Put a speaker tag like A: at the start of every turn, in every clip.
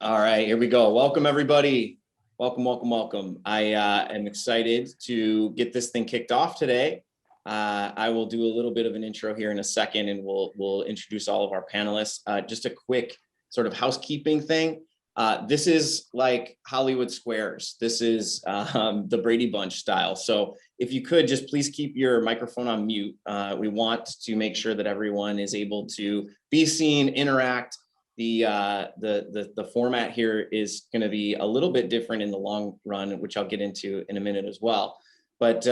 A: All right, here we go. Welcome, everybody. Welcome, welcome, welcome. I am excited to get this thing kicked off today. I will do a little bit of an intro here in a second, and we'll introduce all of our panelists. Just a quick sort of housekeeping thing. This is like Hollywood Squares. This is the Brady Bunch style. So if you could just please keep your microphone on mute. We want to make sure that everyone is able to be seen, interact. The format here is going to be a little bit different in the long run, which I'll get into in a minute as well. But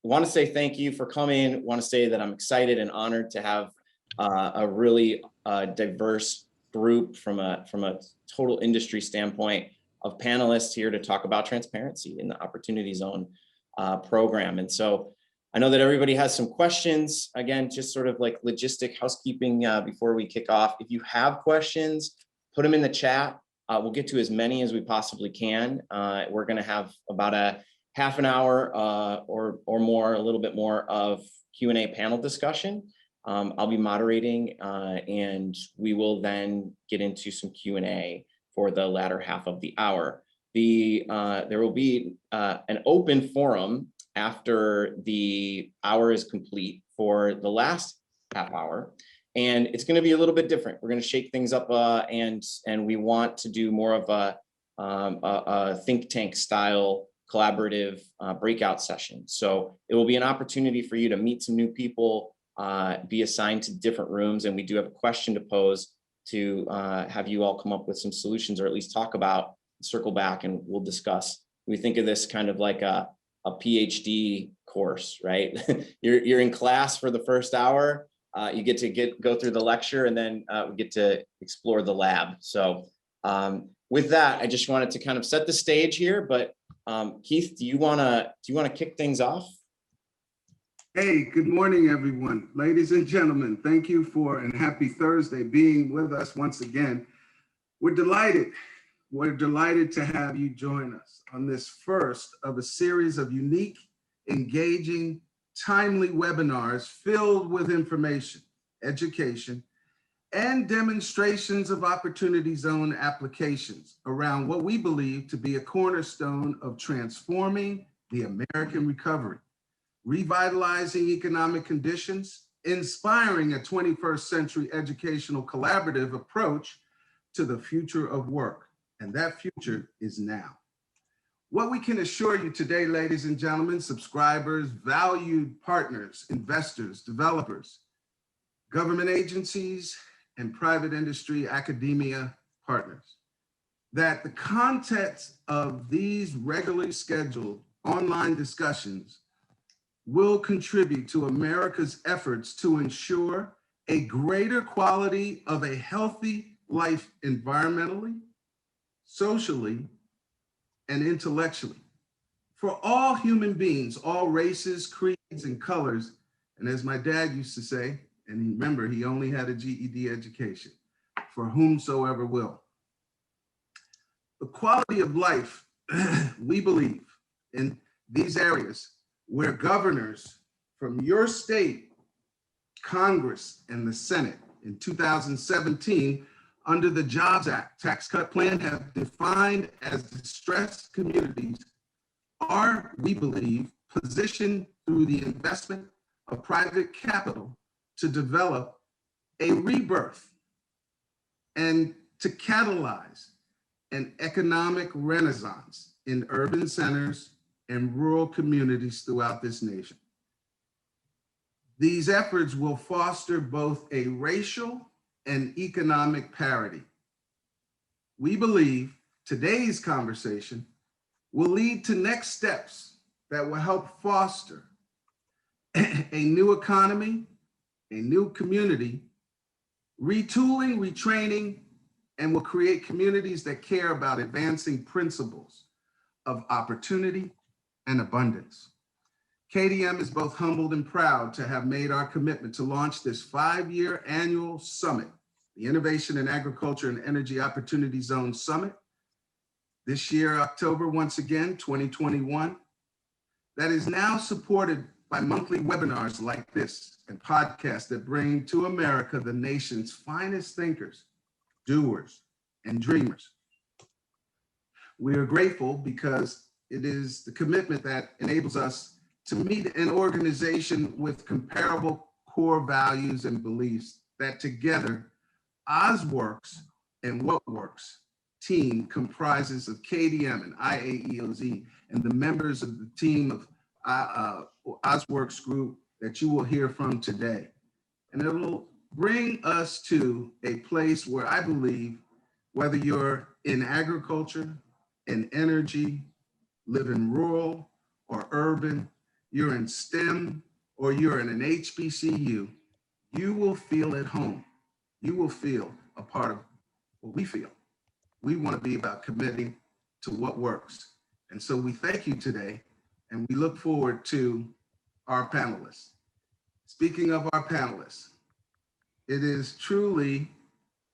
A: want to say thank you for coming. Want to say that I'm excited and honored to have a really diverse group from a total industry standpoint of panelists here to talk about transparency in the Opportunity Zone program. And so I know that everybody has some questions. Again, just sort of like logistic housekeeping before we kick off. If you have questions, put them in the chat. We'll get to as many as we possibly can. We're going to have about a half an hour or more, a little bit more of Q&A panel discussion. I'll be moderating and we will then get into some Q&A for the latter half of the hour. There will be an open forum after the hour is complete for the last half hour. And it's going to be a little bit different. We're going to shake things up and we want to do more of a think tank style collaborative breakout session. So it will be an opportunity for you to meet some new people, be assigned to different rooms. And we do have a question to pose to have you all come up with some solutions, or at least talk about, circle back, and we'll discuss. We think of this kind of like a PhD course, right? You're in class for the first hour. You get to go through the lecture, and then we get to explore the lab. So with that, I just wanted to kind of set the stage here. But Keith, do you wanna kick things off?
B: Hey, good morning, everyone. Ladies and gentlemen, thank you for, and happy Thursday, being with us once again. We're delighted to have you join us on this first of a series of unique, engaging, timely webinars filled with information, education, and demonstrations of Opportunity Zone applications around what we believe to be a cornerstone of transforming the American recovery, revitalizing economic conditions, inspiring a 21st century educational collaborative approach to the future of work. And that future is now. What we can assure you today, ladies and gentlemen, subscribers, valued partners, investors, developers, government agencies, and private industry, academia partners, that the context of these regularly scheduled online discussions will contribute to America's efforts to ensure a greater quality of a healthy life environmentally, socially, and intellectually for all human beings, all races, creeds, and colors. And as my dad used to say, and remember, he only had a GED education, for whomsoever will. The quality of life, we believe, in these areas where governors from your state, Congress, and the Senate in 2017 under the Jobs Act tax cut plan have defined as distressed communities are, we believe, positioned through the investment of private capital to develop a rebirth and to catalyze an economic renaissance in urban centers and rural communities throughout this nation. These efforts will foster both a racial and economic parity. We believe today's conversation will lead to next steps that will help foster a new economy, a new community, retooling, retraining, and will create communities that care about advancing principles of opportunity and abundance. KDM is both humbled and proud to have made our commitment to launch this 5-year annual summit, the Innovation in Agriculture and Energy Opportunity Zone Summit. This year, October, once again, 2021, that is now supported by monthly webinars like this and podcasts that bring to America the nation's finest thinkers, doers, and dreamers We are grateful because it is the commitment that enables us to meet an organization with comparable core values and beliefs that together OzWorks and What Works team comprises of KDM and IAEOZ and the members of the team of OzWorks group that you will hear from today. And it will bring us to a place where I believe whether you're in agriculture, in energy, live in rural or urban, you're in STEM or you're in an HBCU, you will feel at home. You will feel a part of what we feel. We want to be about committing to what works. And so we thank you today, and we look forward to our panelists. Speaking of our panelists, it is truly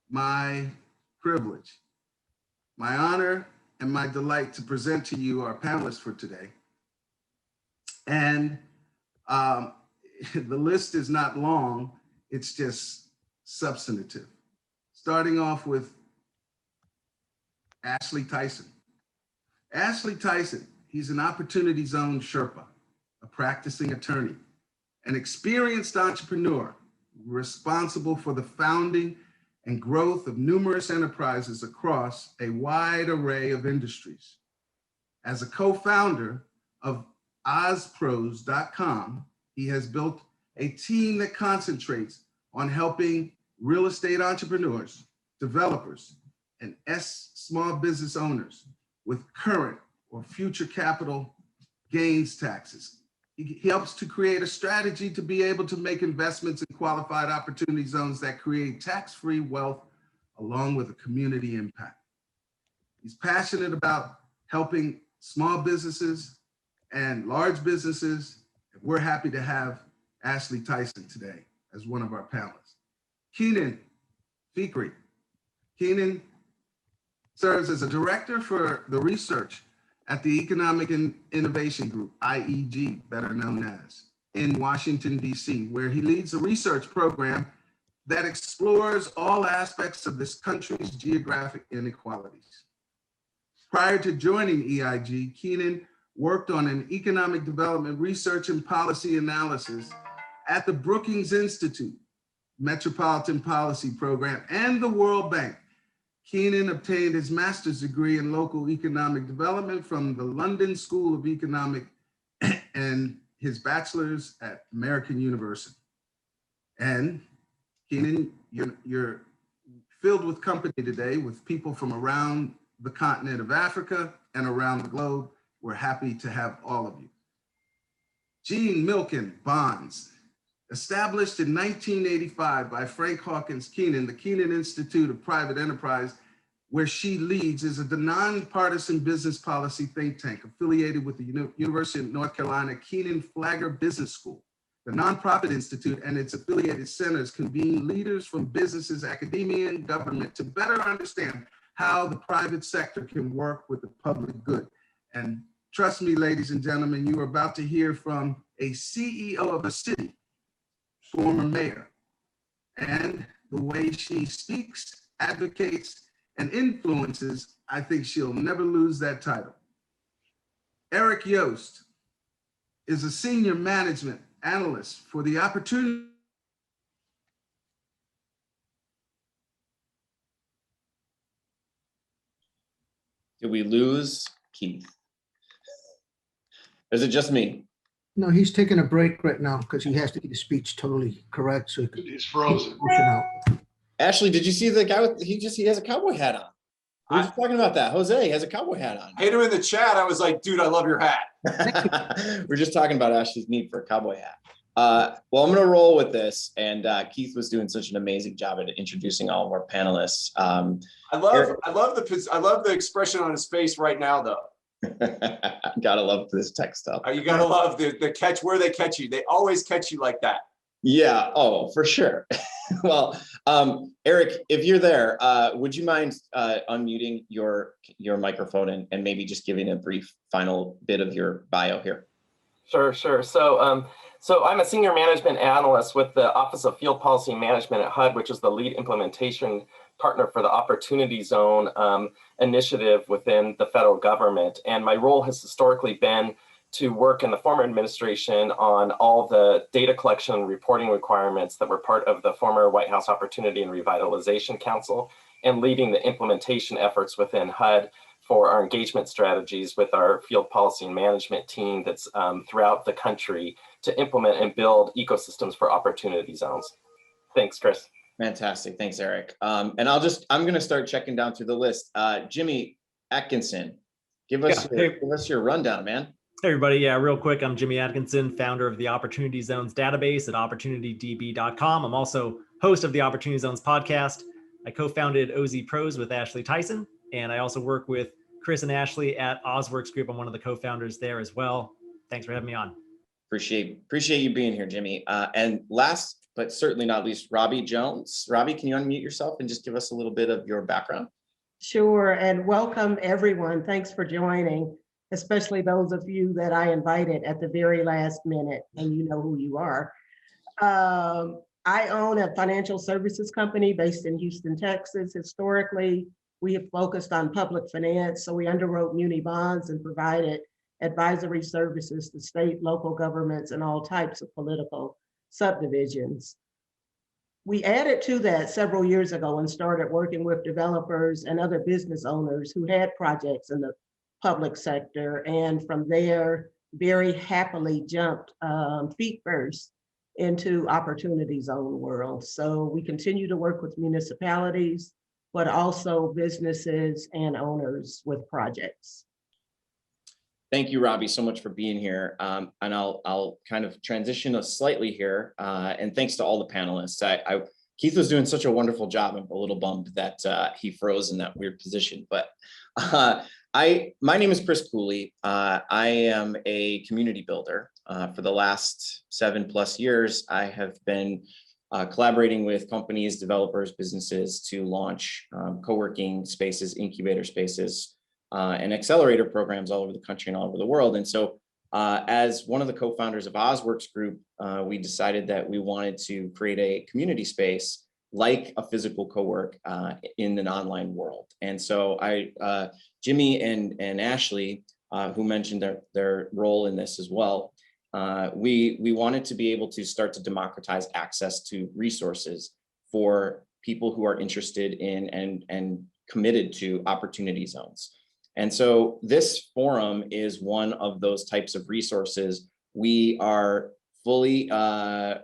B: my privilege, my honor, and my delight to present to you our panelists for today. And the list is not long, it's just substantive. Starting off with Ashley Tyson. Ashley Tyson, he's an Opportunity Zone Sherpa, a practicing attorney, an experienced entrepreneur responsible for the founding and growth of numerous enterprises across a wide array of industries. As a co-founder of ozpros.com, he has built a team that concentrates on helping real estate entrepreneurs, developers, and small business owners with current or future capital gains taxes. He helps to create a strategy to be able to make investments in qualified opportunity zones that create tax-free wealth along with a community impact. He's passionate about helping small businesses and large businesses. We're happy to have Ashley Tyson today as one of our panelists. Keenan Fikri. Keenan serves as a director for the research at the Economic and Innovation Group, IEG, better known as, in Washington, D.C., where he leads a research program that explores all aspects of this country's geographic inequalities. Prior to joining EIG, Keenan worked on an economic development research and policy analysis at the Brookings Institute, Metropolitan Policy Program, and the World Bank. Keenan obtained his master's degree in local economic development from the London School of Economic and his bachelor's at American University. And Keenan, you're filled with company today with people from around the continent of Africa and around the globe. We're happy to have all of you. Gene Milken Bonds, established in 1985 by Frank Hawkins Keenan, the Keenan Institute of Private Enterprise, where she leads, is a nonpartisan business policy think tank affiliated with the University of North Carolina Keenan Flagler Business School. The nonprofit institute and its affiliated centers convene leaders from businesses, academia, and government to better understand how the private sector can work with the public good. And trust me, ladies and gentlemen, you are about to hear from a CEO of a city, former mayor, and the way she speaks, advocates, and influences, I think she'll never lose that title. Eric Yost is a senior management analyst for the Opportunity.
A: Did we lose Keith? Is it just me?
C: No, he's taking a break right now because he has to get his speech totally correct. So
D: He's frozen.
A: Ashley, did you see the guy with, he has a cowboy hat on. We were just talking about that. Jose has a cowboy hat on.
E: I hit him in the chat. I was like, dude, I love your hat.
A: We're just talking about Ashley's need for a cowboy hat. Well, I'm going to roll with this. And Keith was doing such an amazing job at introducing all of our panelists.
E: I love the expression on his face right now, though.
A: Gotta love this tech stuff.
E: You gotta love the catch, where they catch you. They always catch you like that.
A: Yeah. Oh, for sure. Well, Eric, if you're there, would you mind unmuting your microphone and maybe just giving a brief final bit of your bio here?
F: Sure. So I'm a senior management analyst with the Office of Field Policy Management at HUD, which is the lead implementation partner for the Opportunity Zone initiative within the federal government. And my role has historically been to work in the former administration on all the data collection and reporting requirements that were part of the former White House Opportunity and Revitalization Council, and leading the implementation efforts within HUD for our engagement strategies with our field policy and management team that's throughout the country to implement and build ecosystems for opportunity zones. Thanks, Chris.
A: Fantastic. Thanks, Eric. And I'm going to start checking down through the list. Jimmy Atkinson, give us your rundown, man.
D: Hey everybody, yeah, real quick, I'm Jimmy Atkinson, founder of the Opportunity Zones database at opportunitydb.com. I'm also host of the Opportunity Zones podcast. I co-founded OZ Pros with Ashley Tyson, and I also work with Chris and Ashley at OzWorks Group. I'm one of the co-founders there as well. Thanks for having me on.
A: Appreciate you being here, Jimmy. And last but certainly not least, Robbie Jones. Robbie, can you unmute yourself and just give us a little bit of your background?
G: Sure, and welcome everyone. Thanks for joining, especially those of you that I invited at the very last minute, and you know who you are. I own a financial services company based in Houston, Texas. Historically, we have focused on public finance, so we underwrote muni bonds and provided advisory services to state, local governments, and all types of political subdivisions. We added to that several years ago and started working with developers and other business owners who had projects in the public sector, and from there very happily jumped feet first into opportunity zone world. So we continue to work with municipalities, but also businesses and owners with projects.
A: Thank you, Robbie, so much for being here. And I'll kind of transition us slightly here. And thanks to all the panelists. Keith was doing such a wonderful job. I'm a little bummed that he froze in that weird position, but my name is Chris Cooley. I am a community builder. For the last 7+ years, I have been collaborating with companies, developers, businesses to launch co-working spaces, incubator spaces, and accelerator programs all over the country and all over the world. And so as one of the co-founders of OzWorks Group, we decided that we wanted to create a community space like a physical co-work in an online world. And so Jimmy and Ashley, who mentioned their role in this as well, we wanted to be able to start to democratize access to resources for people who are interested in and committed to opportunity zones. And so this forum is one of those types of resources. We are fully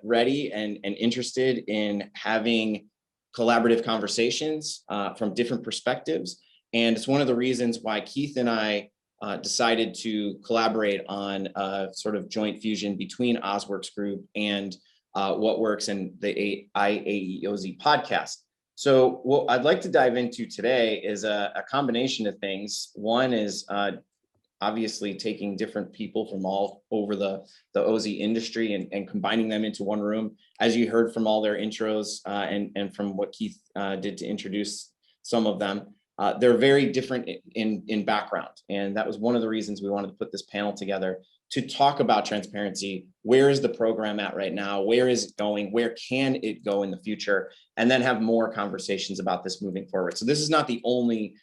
A: ready and interested in having collaborative conversations from different perspectives. And it's one of the reasons why Keith and I decided to collaborate on a sort of joint fusion between OzWorks Group and What Works and the IAEOZ podcast. So what I'd like to dive into today is a combination of things. One is obviously taking different people from all over the OZ industry and combining them into one room. As you heard from all their intros and from what Keith did to introduce some of them, they're very different in background. And that was one of the reasons we wanted to put this panel together to talk about transparency. Where is the program at right now? Where is it going? Where can it go in the future? And then have more conversations about this moving forward. So this is not the only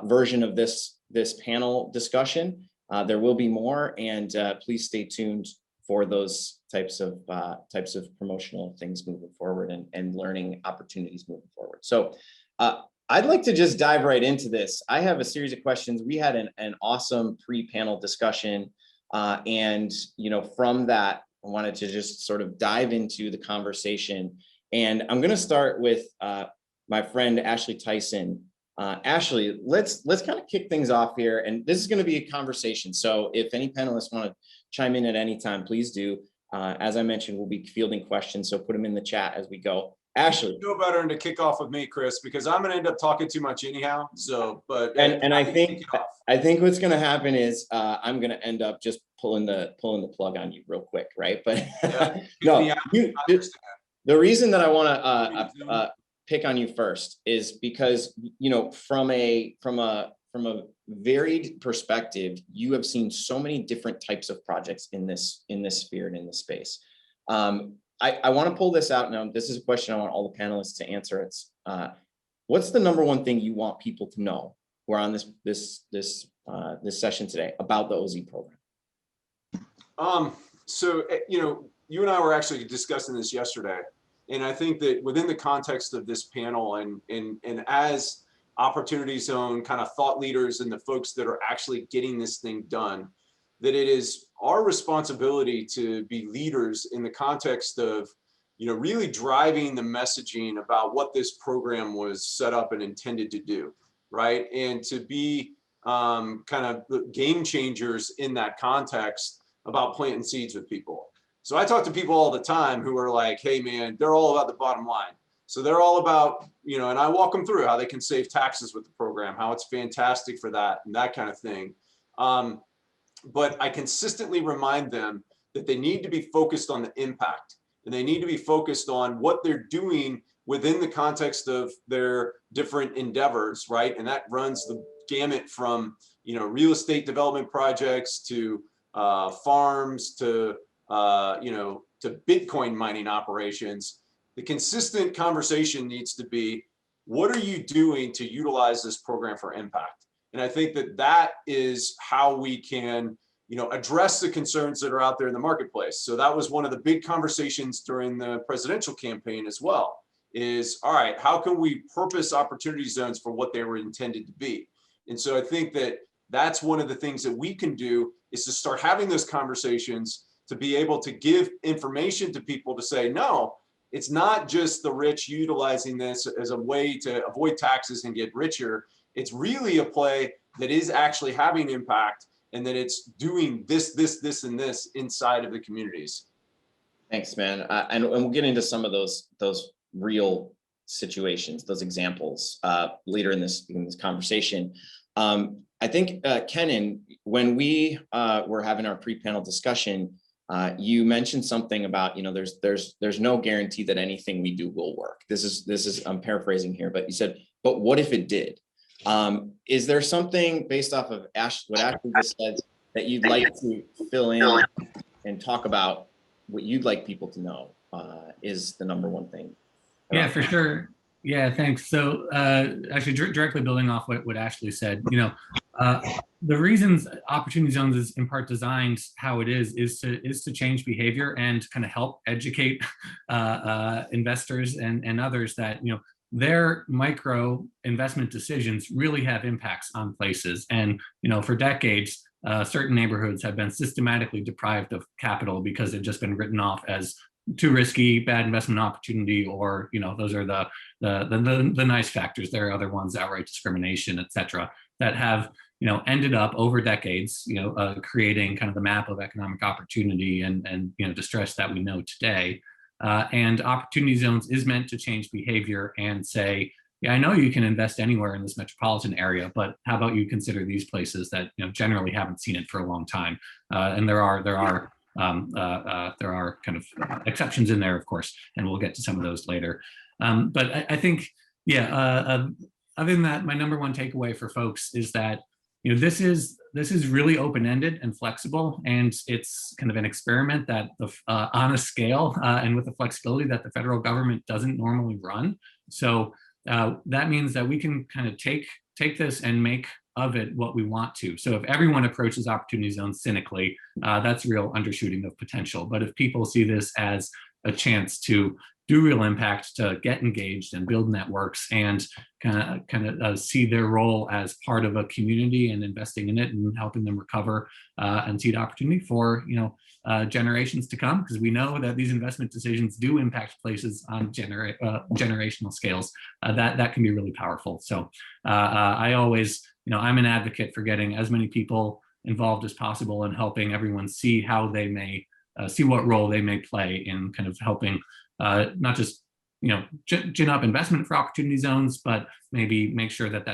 A: version of this panel discussion. There will be more, and please stay tuned for those types of promotional things moving forward and learning opportunities moving forward. So I'd like to just dive right into this. I have a series of questions. We had an awesome pre-panel discussion. And from that, I wanted to just sort of dive into the conversation. And I'm going to start with my friend Ashley Tyson. Ashley, let's kind of kick things off here. And this is going to be a conversation. So if any panelists want to chime in at any time, please do. As I mentioned, we'll be fielding questions, so put them in the chat as we go. Ashley,
E: Do better than to kick off with me, Chris, because I'm going to end up talking too much anyhow. So, but
A: and I think what's going to happen is I'm going to end up just pulling the plug on you real quick, right? But no, the reason that I want to pick on you first is because from a varied perspective, you have seen so many different types of projects in this sphere and in this space. I want to pull this out now. This is a question I want all the panelists to answer. It's what's the number one thing you want people to know who are on this session today about the OZ program?
E: So, you and I were actually discussing this yesterday, and I think that within the context of this panel and as Opportunity Zone kind of thought leaders and the folks that are actually getting this thing done, that it is our responsibility to be leaders in the context of, really driving the messaging about what this program was set up and intended to do, right? And to be kind of game changers in that context about planting seeds with people. So I talk to people all the time who are like, hey man, they're all about the bottom line. So they're all about, and I walk them through how they can save taxes with the program, how it's fantastic for that and that kind of thing. But I consistently remind them that they need to be focused on the impact, and they need to be focused on what they're doing within the context of their different endeavors, right? And that runs the gamut from, real estate development projects to farms to Bitcoin mining operations. The consistent conversation needs to be, what are you doing to utilize this program for impact? And I think that is how we can, address the concerns that are out there in the marketplace. So that was one of the big conversations during the presidential campaign as well, is, all right, how can we purpose opportunity zones for what they were intended to be? And so I think that that's one of the things that we can do, is to start having those conversations, to be able to give information to people to say, no, it's not just the rich utilizing this as a way to avoid taxes and get richer. It's really a play that is actually having impact, and that it's doing this, and this inside of the communities.
A: Thanks, man. And we'll get into some of those real situations, those examples later in this theconversation. I think, Kenan, when we were having our pre-panel discussion, you mentioned something about, there's no guarantee that anything we do will work. This is I'm paraphrasing here, but you said, but what if it did? Is there something based off of what Ashley just said that you'd like to fill in and talk about what you'd like people to know is the number one thing?
H: Yeah, for sure. Yeah, thanks. So actually directly building off what Ashley said, the reasons Opportunity Zones is in part designed how it is to change behavior and kind of help educate investors and others that, their micro investment decisions really have impacts on places. And, for decades, certain neighborhoods have been systematically deprived of capital because they've just been written off as too risky, bad investment opportunity, or, those are the nice factors. There are other ones, outright discrimination, et cetera, that have, ended up over decades, creating kind of the map of economic opportunity and distress that we know today. And Opportunity Zones is meant to change behavior and say, yeah, I know you can invest anywhere in this metropolitan area, but how about you consider these places that generally haven't seen it for a long time? And there are kind of exceptions in there, of course, and we'll get to some of those later. But I think, yeah, other than that, my number one takeaway for folks is that this is really open-ended and flexible, and it's kind of an experiment that on a scale and with the flexibility that the federal government doesn't normally run. So that means that we can kind of take this and make of it what we want to. So if everyone approaches Opportunity Zones cynically, that's real undershooting of potential. But if people see this as a chance to do real impact, to get engaged and build networks, and kind of see their role as part of a community and investing in it and helping them recover and seed opportunity for generations to come, because we know that these investment decisions do impact places on generational scales. That can be really powerful. So I always, I'm an advocate for getting as many people involved as possible and helping everyone see how they may see what role they may play in kind of helping not just gin up investment for Opportunity Zones, but maybe make sure that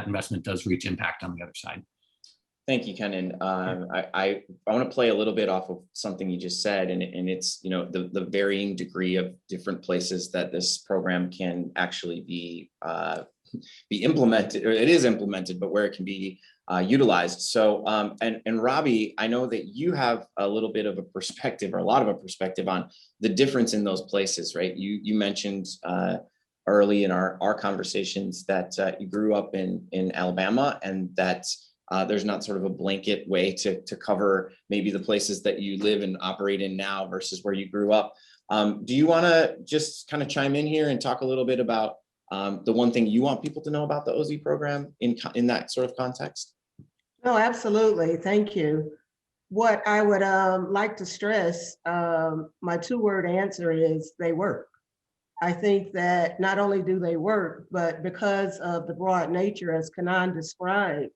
H: investment does reach impact on the other side.
A: Thank you, Kenan. I want to play a little bit off of something you just said, and it's the varying degree of different places that this program can actually be implemented, or it is implemented, but where it can be utilized. So, and Robbie, I know that you have a little bit of a perspective, or a lot of a perspective on the difference in those places, right? You mentioned early in our conversations that you grew up in Alabama, and that there's not sort of a blanket way to cover maybe the places that you live and operate in now versus where you grew up. Do you want to just kind of chime in here and talk a little bit about the one thing you want people to know about the OZ program in that sort of context?
G: No, absolutely. Thank you. What I would like to stress, my two-word answer is they work. I think that not only do they work, but because of the broad nature, as Kanan described,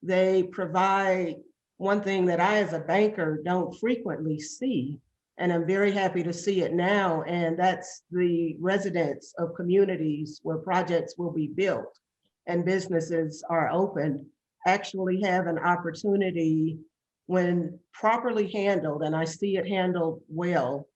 G: they provide one thing that I, as a banker, don't frequently see, and I'm very happy to see it now, and that's the residents of communities where projects will be built and businesses are opened, actually have an opportunity, when properly handled, and I see it handled well,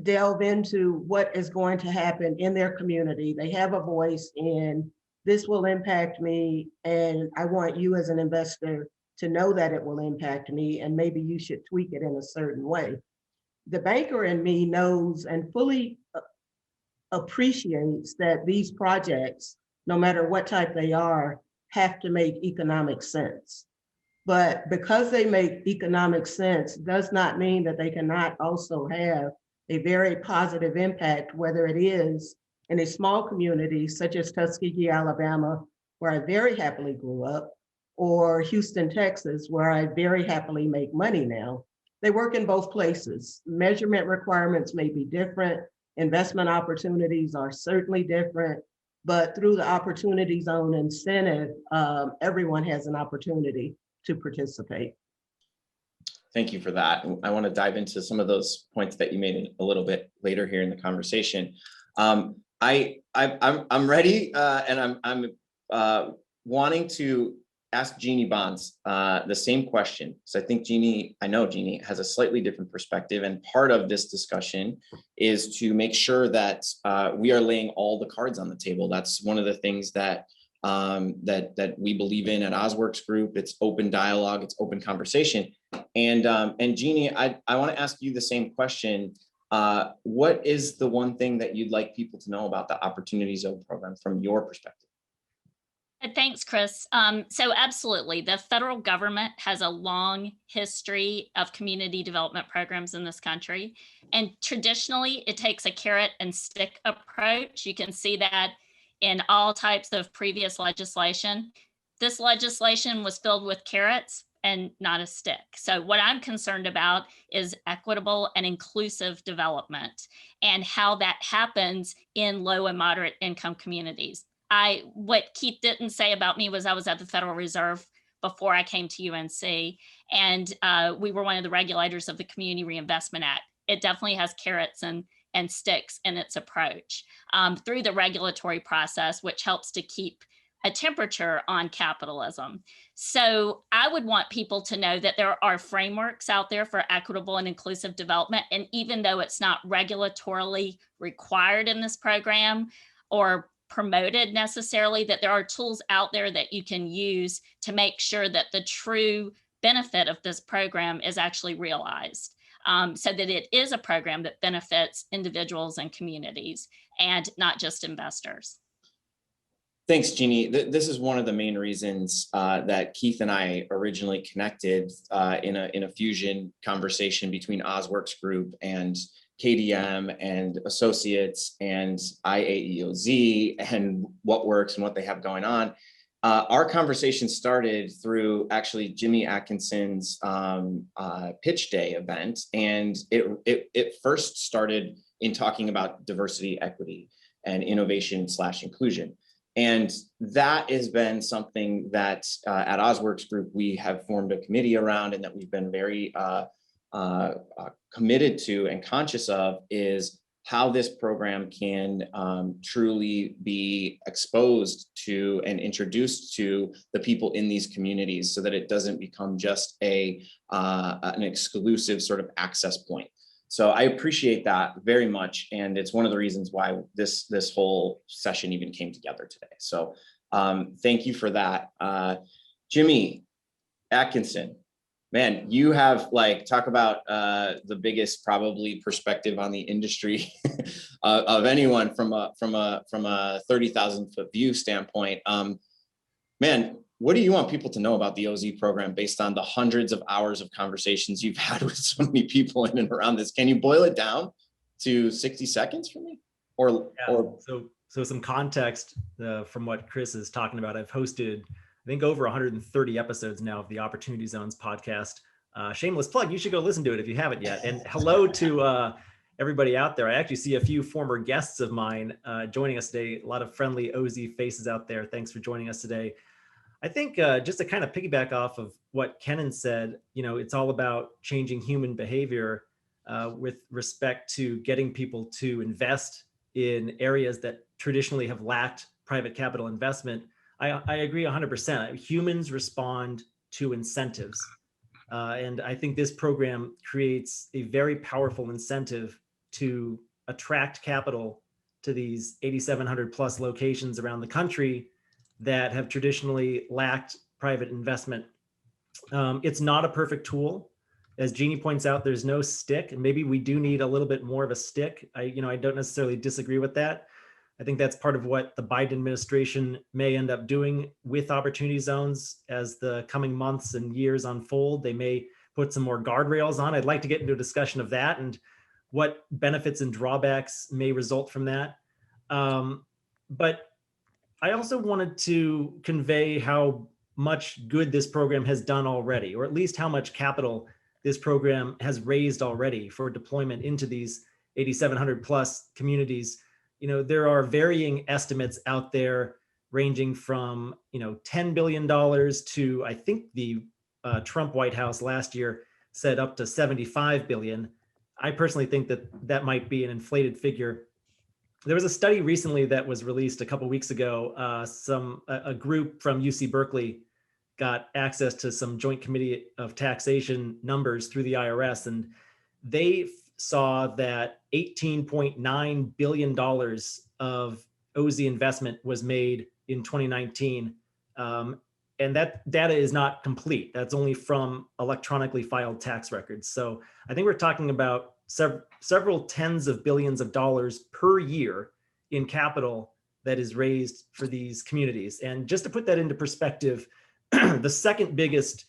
G: delve into what is going to happen in their community. They have a voice in, this will impact me, and I want you as an investor to know that it will impact me, and maybe you should tweak it in a certain way. The banker in me knows and fully appreciates that these projects, no matter what type they are, have to make economic sense. But because they make economic sense does not mean that they cannot also have a very positive impact, whether it is in a small community such as Tuskegee, Alabama, where I very happily grew up, or Houston, Texas, where I very happily make money now. They work in both places. Measurement requirements may be different. Investment opportunities are certainly different, but through the Opportunity Zone incentive, everyone has an opportunity to participate.
A: Thank you for that. I want to dive into some of those points that you made a little bit later here in the conversation. I'm ready, and I'm wanting to ask Jeannie Bonds the same question. So I think I know Jeannie has a slightly different perspective, and part of this discussion is to make sure that we are laying all the cards on the table. That's one of the things that that we believe in at OzWorks Group. It's open dialogue, it's open conversation. And Jeannie, I want to ask you the same question. What is the one thing that you'd like people to know about the Opportunity Zone program from your perspective?
I: Thanks, Chris. So absolutely, the federal government has a long history of community development programs in this country. And traditionally, it takes a carrot and stick approach. You can see that in all types of previous legislation. This legislation was filled with carrots and not a stick. So what I'm concerned about is equitable and inclusive development and how that happens in low and moderate income communities. What Keith didn't say about me was I was at the Federal Reserve before I came to UNC, and we were one of the regulators of the Community Reinvestment Act. It definitely has carrots and sticks in its approach through the regulatory process, which helps to keep a temperature on capitalism. So I would want people to know that there are frameworks out there for equitable and inclusive development. And even though it's not regulatorily required in this program or promoted necessarily, that there are tools out there that you can use to make sure that the true benefit of this program is actually realized. So that it is a program that benefits individuals and communities and not just investors.
A: Thanks, Jeannie. This is one of the main reasons that Keith and I originally connected in a fusion conversation between OzWorks Group and KDM and Associates and IAEOZ and What Works and what they have going on. Our conversation started through actually Jimmy Atkinson's pitch day event, and it first started in talking about diversity, equity, and innovation/inclusion. And that has been something that at OzWorks Group we have formed a committee around, and that we've been very committed to and conscious of, is how this program can truly be exposed to and introduced to the people in these communities, so that it doesn't become just an exclusive sort of access point. So I appreciate that very much, and it's one of the reasons why this whole session even came together today. So thank you for that. Jimmy Atkinson, man, you have like, talk about the biggest probably perspective on the industry of anyone from a 30,000 foot view standpoint. Man, what do you want people to know about the OZ program based on the hundreds of hours of conversations you've had with so many people in and around this? Can you boil it down to 60 seconds for me?
D: So some context from what Chris is talking about. I've hosted, I think, over 130 episodes now of the Opportunity Zones podcast. Shameless plug, you should go listen to it if you haven't yet. And hello to everybody out there. I actually see a few former guests of mine joining us today. A lot of friendly OZ faces out there. Thanks for joining us today. I think just to kind of piggyback off of what Kenan said, it's all about changing human behavior with respect to getting people to invest in areas that traditionally have lacked private capital investment. I agree 100%. Humans respond to incentives. And I think this program creates a very powerful incentive to attract capital to these 8,700 plus locations around the country that have traditionally lacked private investment. It's not a perfect tool. As Jeannie points out, there's no stick, and maybe we do need a little bit more of a stick. I don't necessarily disagree with that. I think that's part of what the Biden administration may end up doing with opportunity zones as the coming months and years unfold. They may put some more guardrails on. I'd like to get into a discussion of that and what benefits and drawbacks may result from that. But I also wanted to convey how much good this program has done already, or at least how much capital this program has raised already for deployment into these 8,700 plus communities. There are varying estimates out there ranging from, $10 billion to, I think the Trump White House last year said up to 75 billion. I personally think that might be an inflated figure. There was a study recently that was released a couple weeks ago. A group from UC Berkeley got access to some Joint Committee of Taxation numbers through the IRS, and they saw that $18.9 billion of OZ investment was made in 2019. And that data is not complete. That's only from electronically filed tax records. So I think we're talking about several tens of billions of dollars per year in capital that is raised for these communities. And just to put that into perspective, the second biggest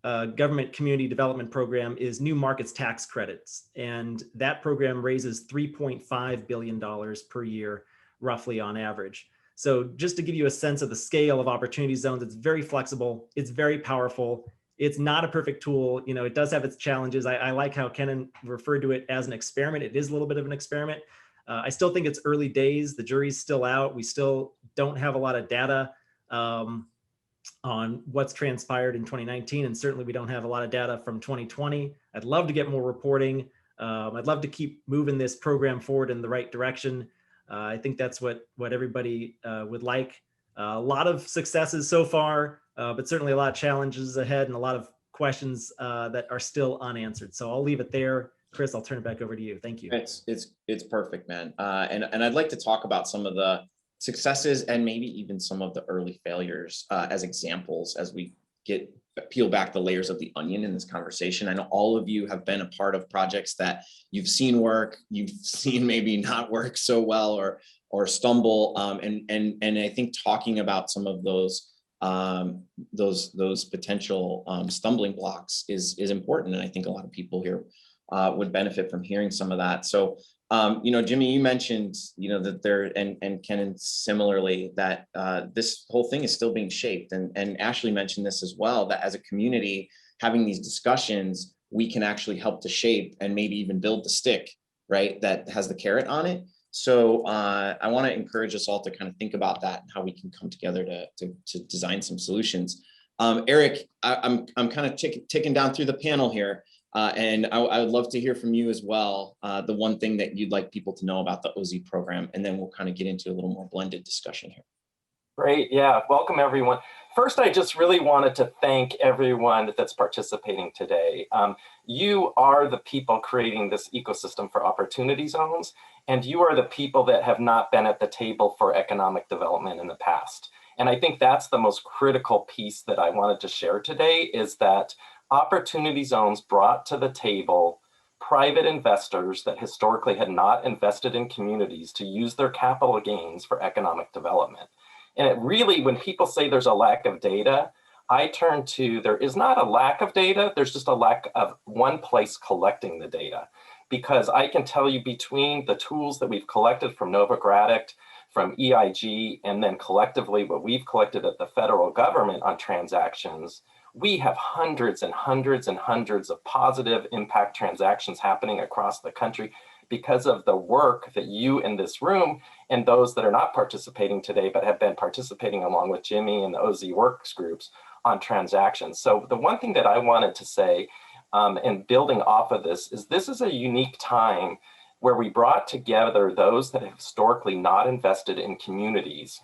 D: government community development program is New Markets Tax Credits. And that program raises $3.5 billion per year, roughly on average. So just to give you a sense of the scale of opportunity zones, it's very flexible, it's very powerful. It's not a perfect tool. It does have its challenges. I like how Kenan referred to it as an experiment. It is a little bit of an experiment. I still think it's early days. The jury's still out. We still don't have a lot of data on what's transpired in 2019. And certainly we don't have a lot of data from 2020. I'd love to get more reporting. I'd love to keep moving this program forward in the right direction. I think that's what everybody would like. A lot of successes so far, but certainly a lot of challenges ahead and a lot of questions that are still unanswered. So I'll leave it there. Chris, I'll turn it back over to you. Thank you.
A: It's perfect, man. And I'd like to talk about some of the successes and maybe even some of the early failures as examples as we peel back the layers of the onion in this conversation. I know all of you have been a part of projects that you've seen work, you've seen maybe not work so well or stumble. And I think talking about some of those potential stumbling blocks is important. And I think a lot of people here would benefit from hearing some of that. So, Jimmy, you mentioned, that there, and Kenan similarly, that this whole thing is still being shaped. And Ashley mentioned this as well, that as a community, having these discussions, we can actually help to shape and maybe even build the stick, right, that has the carrot on it. So I want to encourage us all to kind of think about that and how we can come together to design some solutions. Eric, I'm kind of ticking down through the panel here. And I would love to hear from you as well, the one thing that you'd like people to know about the OZ program, and then we'll kind of get into a little more blended discussion here.
F: Great, yeah, welcome everyone. First, I just really wanted to thank everyone that's participating today. You are the people creating this ecosystem for opportunity zones, and you are the people that have not been at the table for economic development in the past. And I think that's the most critical piece that I wanted to share today, is that opportunity zones brought to the table private investors that historically had not invested in communities to use their capital gains for economic development. And it really, when people say there's a lack of data, I turn to, there is not a lack of data, there's just a lack of one place collecting the data. Because I can tell you, between the tools that we've collected from Novogradac, from EIG, and then collectively what we've collected at the federal government on transactions, we have hundreds and hundreds and hundreds of positive impact transactions happening across the country because of the work that you in this room and those that are not participating today but have been participating along with Jimmy and the OZ works groups on transactions. So the one thing that I wanted to say, and building off of this is a unique time where we brought together those that have historically not invested in communities,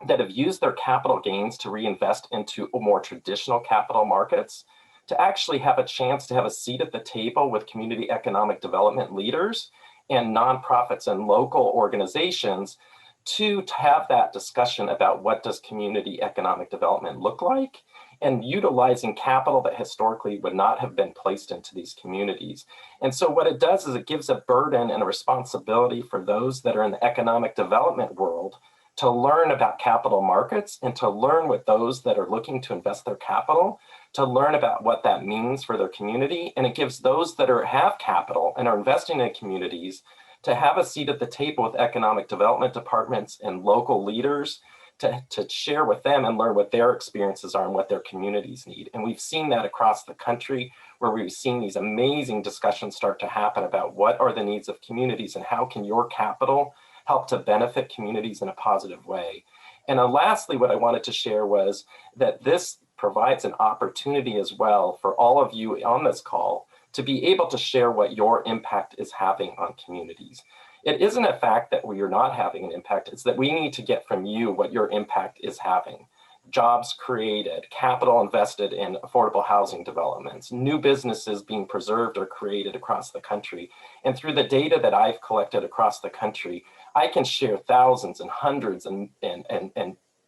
F: that have used their capital gains to reinvest into more traditional capital markets, to actually have a chance to have a seat at the table with community economic development leaders and nonprofits and local organizations to have that discussion about what does community economic development look like, and utilizing capital that historically would not have been placed into these communities. And so what it does is it gives a burden and a responsibility for those that are in the economic development world to learn about capital markets and to learn with those that are looking to invest their capital, to learn about what that means for their community. And it gives those that have capital and are investing in communities to have a seat at the table with economic development departments and local leaders to share with them and learn what their experiences are and what their communities need. And we've seen that across the country, where we've seen these amazing discussions start to happen about what are the needs of communities and how can your capital help to benefit communities in a positive way. And lastly, what I wanted to share was that this provides an opportunity as well for all of you on this call to be able to share what your impact is having on communities. It isn't a fact that we are not having an impact, it's that we need to get from you what your impact is having. Jobs created, capital invested in affordable housing developments, new businesses being preserved or created across the country. And through the data that I've collected across the country, I can share thousands and hundreds and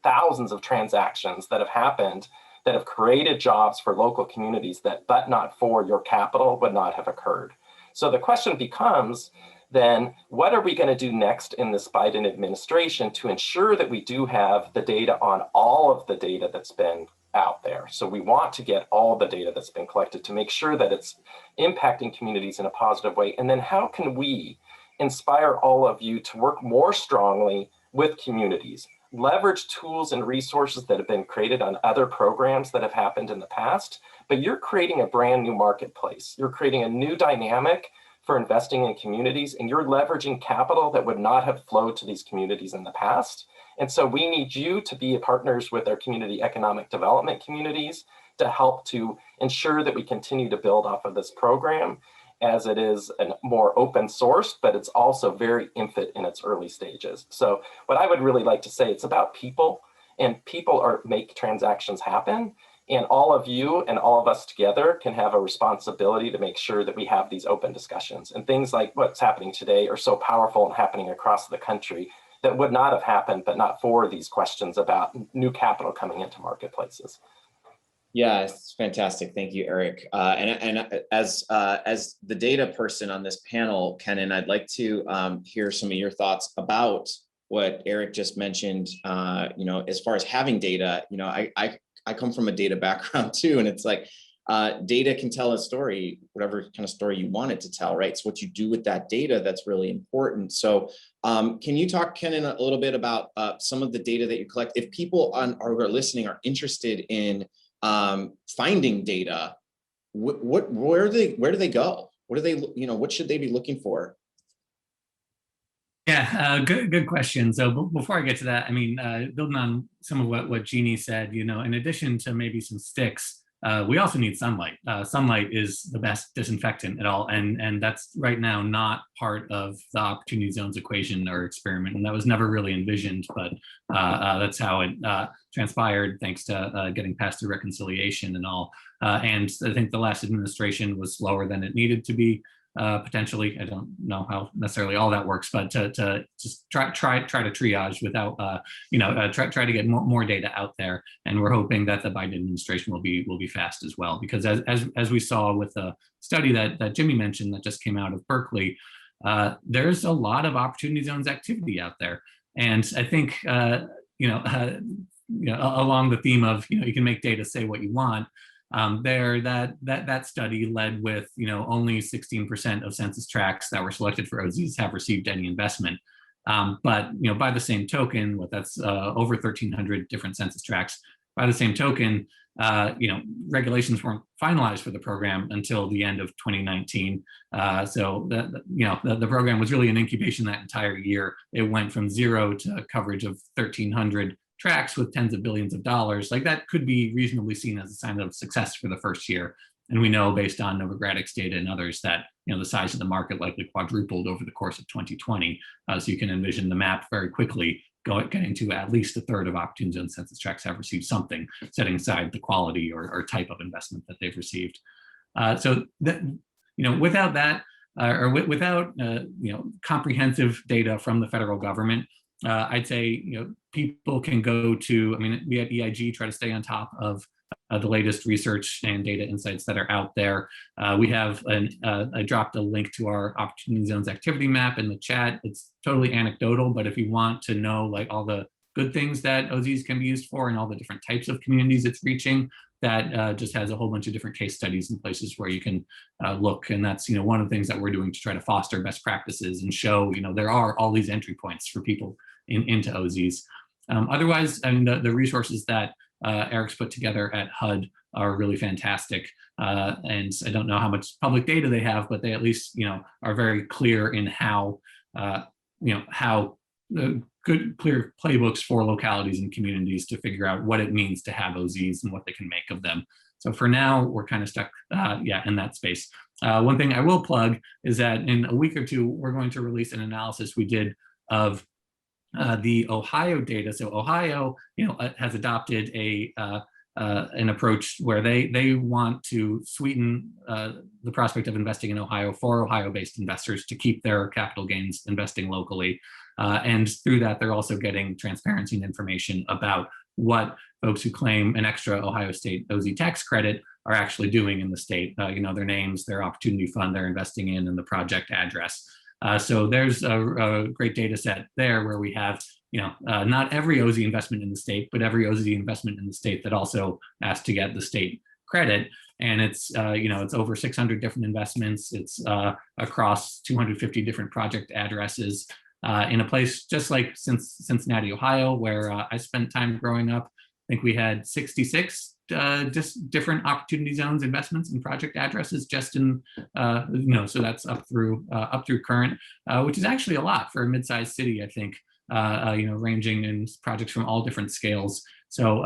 F: thousands of transactions that have happened that have created jobs for local communities that, but not for your capital, would not have occurred. So the question becomes, then what are we going to do next in this Biden administration to ensure that we do have the data on all of the data that's been out there? So we want to get all the data that's been collected to make sure that it's impacting communities in a positive way. And then how can we inspire all of you to work more strongly with communities, leverage tools and resources that have been created on other programs that have happened in the past, but you're creating a brand new marketplace. You're creating a new dynamic for investing in communities, and you're leveraging capital that would not have flowed to these communities in the past. And so we need you to be partners with our community economic development communities to help to ensure that we continue to build off of this program, as it is a more open source, but it's also very infant in its early stages. So what I would really like to say, it's about people, and people make transactions happen. And all of you and all of us together can have a responsibility to make sure that we have these open discussions. And things like what's happening today are so powerful and happening across the country that would not have happened, but not for these questions about new capital coming into marketplaces.
A: Yeah, it's fantastic. Thank you, Eric. And as the data person on this panel, Kenan, I'd like to hear some of your thoughts about what Eric just mentioned. As far as having data, I come from a data background too, and it's like data can tell a story, whatever kind of story you want it to tell, right? It's what you do with that data that's really important. So can you talk, Kenan, a little bit about some of the data that you collect? If people who are listening are interested in finding data, where do they go? What should they be looking for?
H: Yeah, good question. So before I get to that, I mean, building on some of what Jeannie said, in addition to maybe some sticks, we also need sunlight. Sunlight is the best disinfectant at all, and that's right now not part of the Opportunity Zones equation or experiment, and that was never really envisioned, but that's how it transpired, thanks to getting past the reconciliation and all. And I think the last administration was slower than it needed to be. potentially. I don't know how necessarily all that works, but to just try to triage without try to get more data out there. And we're hoping that the Biden administration will be fast as well, because as we saw with the study that Jimmy mentioned that just came out of Berkeley, there's a lot of opportunity zones activity out there. And I think along the theme of you can make data say what you want. That study led with only 16% of census tracts that were selected for OZs have received any investment. But by the same token, that's over 1,300 different census tracts. By the same token, regulations weren't finalized for the program until the end of 2019. So the program was really an incubation that entire year. It went from 0 to coverage of 1,300 tracks with tens of billions of dollars. Like that could be reasonably seen as a sign of success for the first year. And we know based on Novogradic's data and others that the size of the market likely quadrupled over the course of 2020. So you can envision the map very quickly getting to at least a third of opportunity zone census tracts have received something, setting aside the quality or type of investment that they've received. So that without that without comprehensive data from the federal government, I'd say people can go to. We at EIG try to stay on top of the latest research and data insights that are out there. We have I dropped a link to our opportunity zones activity map in the chat. It's totally anecdotal, but if you want to know all the good things that OZs can be used for and all the different types of communities it's reaching, that just has a whole bunch of different case studies and places where you can look. And that's one of the things that we're doing to try to foster best practices and show there are all these entry points for people into OZs. Otherwise, the resources that Eric's put together at HUD are really fantastic. And I don't know how much public data they have, but they at least are very clear in how good clear playbooks for localities and communities to figure out what it means to have OZs and what they can make of them. So for now, we're kind of stuck in that space. One thing I will plug is that in a week or two, we're going to release an analysis we did of the Ohio data. So Ohio, has adopted an approach where they want to sweeten the prospect of investing in Ohio for Ohio-based investors to keep their capital gains investing locally. And through that, they're also getting transparency and information about what folks who claim an extra Ohio State OZ tax credit are actually doing in the state. Their names, their opportunity fund they're investing in, and the project address. So there's a great data set there where we have, not every OZ investment in the state, but every OZ investment in the state that also asks to get the state credit. And it's, it's over 600 different investments. It's across 250 different project addresses in a place just like Cincinnati, Ohio, where I spent time growing up. I think we had 66 just different opportunity zones investments and project addresses just in so that's up through current, which is actually a lot for a mid-sized city, I think, ranging in projects from all different scales. So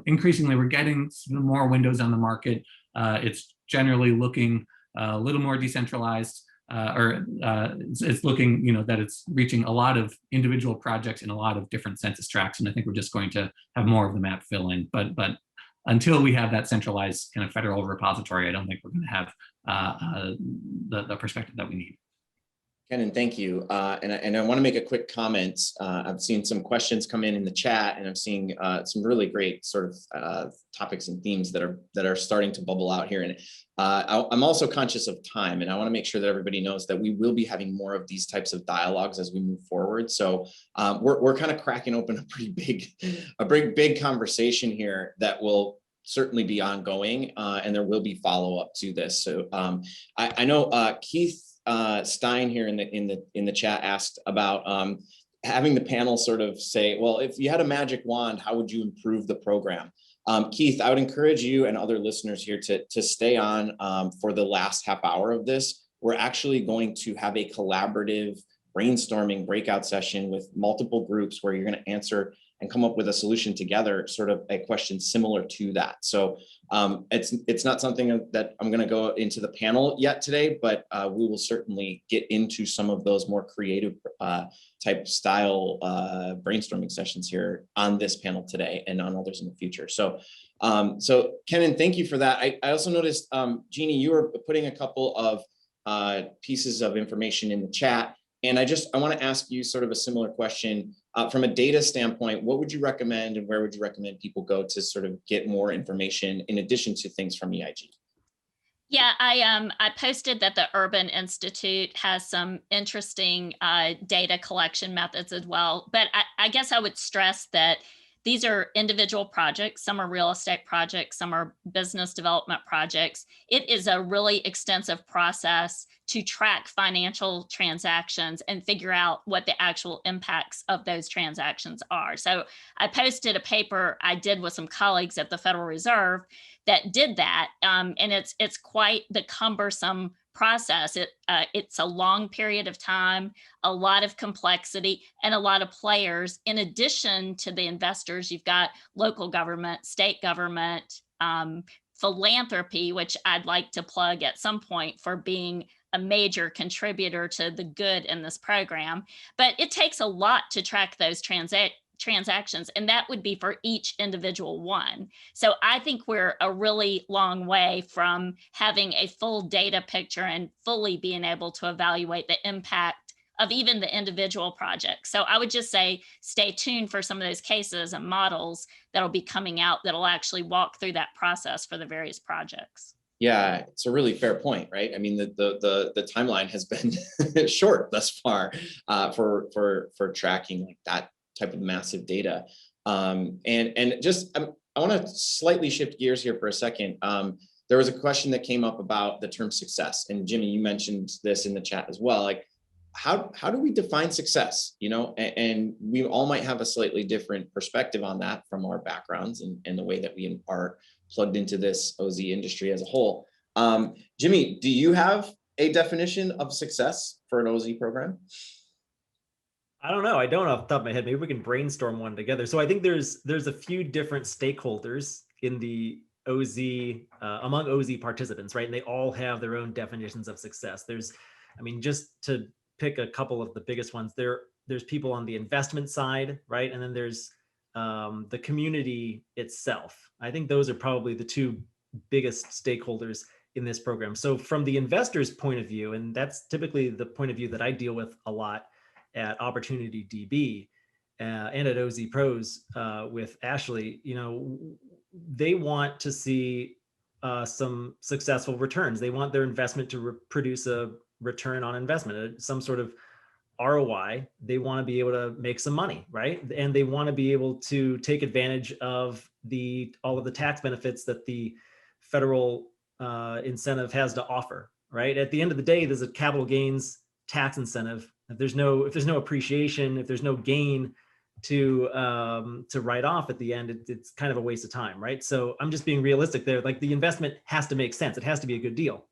H: increasingly we're getting more windows on the market. It's generally looking a little more decentralized, it's looking that it's reaching a lot of individual projects in a lot of different census tracts, and I think we're just going to have more of the map fill in. But until we have that centralized kind of federal repository, I don't think we're going to have the perspective that we need.
A: Kenan, thank you. And I want to make a quick comment. I've seen some questions come in the chat, and I'm seeing some really great sort of topics and themes that are starting to bubble out here. And I'm also conscious of time, and I want to make sure that everybody knows that we will be having more of these types of dialogues as we move forward. So we're kind of cracking open a pretty big conversation here that will certainly be ongoing, and there will be follow-up to this. So I know Keith Stein here in the chat asked about having the panel sort of say, well, if you had a magic wand, how would you improve the program? Keith, I would encourage you and other listeners here to stay on for the last half hour of this. We're actually going to have a collaborative brainstorming breakout session with multiple groups where you're going to answer and come up with a solution together, sort of a question similar to that. So it's not something that I'm going to go into the panel yet today, but we will certainly get into some of those more creative type style brainstorming sessions here on this panel today and on others in the future. So Kenan, thank you for that. I also noticed, Jeannie, you were putting a couple of pieces of information in the chat. And I want to ask you sort of a similar question. From a data standpoint, what would you recommend and where would you recommend people go to sort of get more information in addition to things from EIG?
I: Yeah, I posted that the Urban Institute has some interesting data collection methods as well. But I guess I would stress that these are individual projects. Some are real estate projects, some are business development projects. It is a really extensive process to track financial transactions and figure out what the actual impacts of those transactions are. So I posted a paper I did with some colleagues at the Federal Reserve that did that, and it's quite the cumbersome process. It's a long period of time, a lot of complexity, and a lot of players. In addition to the investors, you've got local government, state government, philanthropy, which I'd like to plug at some point for being a major contributor to the good in this program. But it takes a lot to track those transactions, and that would be for each individual one. So I think we're a really long way from having a full data picture and fully being able to evaluate the impact of even the individual projects. So I would just say, stay tuned for some of those cases and models that'll be coming out that'll actually walk through that process for the various projects.
A: Yeah, it's a really fair point, right? I mean, the timeline has been short thus far for tracking like that type of massive data. And just, I want to slightly shift gears here for a second. There was a question that came up about the term success, and Jimmy, you mentioned this in the chat as well. Like, how do we define success? You know, and we all might have a slightly different perspective on that from our backgrounds and the way that we are plugged into this OZ industry as a whole. Jimmy, do you have a definition of success for an OZ program?
D: I don't know. I don't off the top of my head. Maybe we can brainstorm one together. So I think there's a few different stakeholders in the OZ, among OZ participants, right? And they all have their own definitions of success. There's, I mean, just to pick a couple of the biggest ones, there's people on the investment side, right? And then there's the community itself. I think those are probably the two biggest stakeholders in this program. So from the investor's point of view, and that's typically the point of view that I deal with a lot at Opportunity DB and at OZ Pros with Ashley, you know, they want to see some successful returns. They want their investment to produce a return on investment, some sort of ROI. They want to be able to make some money, right? And they want to be able to take advantage of all of the tax benefits that the federal incentive has to offer, right? At the end of the day, there's a capital gains tax incentive. If there's no appreciation, if there's no gain to write off at the end, it's kind of a waste of time, right? So I'm just being realistic there. Like, the investment has to make sense. It has to be a good deal.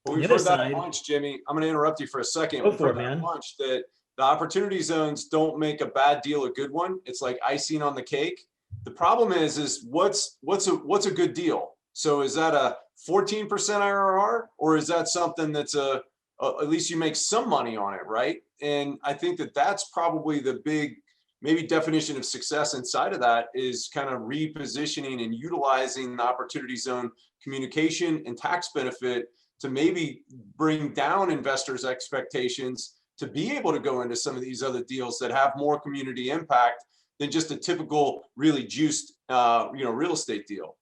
E: Well, we've heard that a bunch, Jimmy. I'm going to interrupt you for a second.
D: Go for it, man.
E: Bunch that the opportunity zones don't make a bad deal a good one. It's like icing on the cake. The problem is what's a good deal? So is that a 14% IRR, or is that something that's at least you make some money on it, right? And I think that's probably the big maybe definition of success inside of that, is kind of repositioning and utilizing the opportunity zone communication and tax benefit to maybe bring down investors' expectations to be able to go into some of these other deals that have more community impact than just a typical really juiced real estate deal.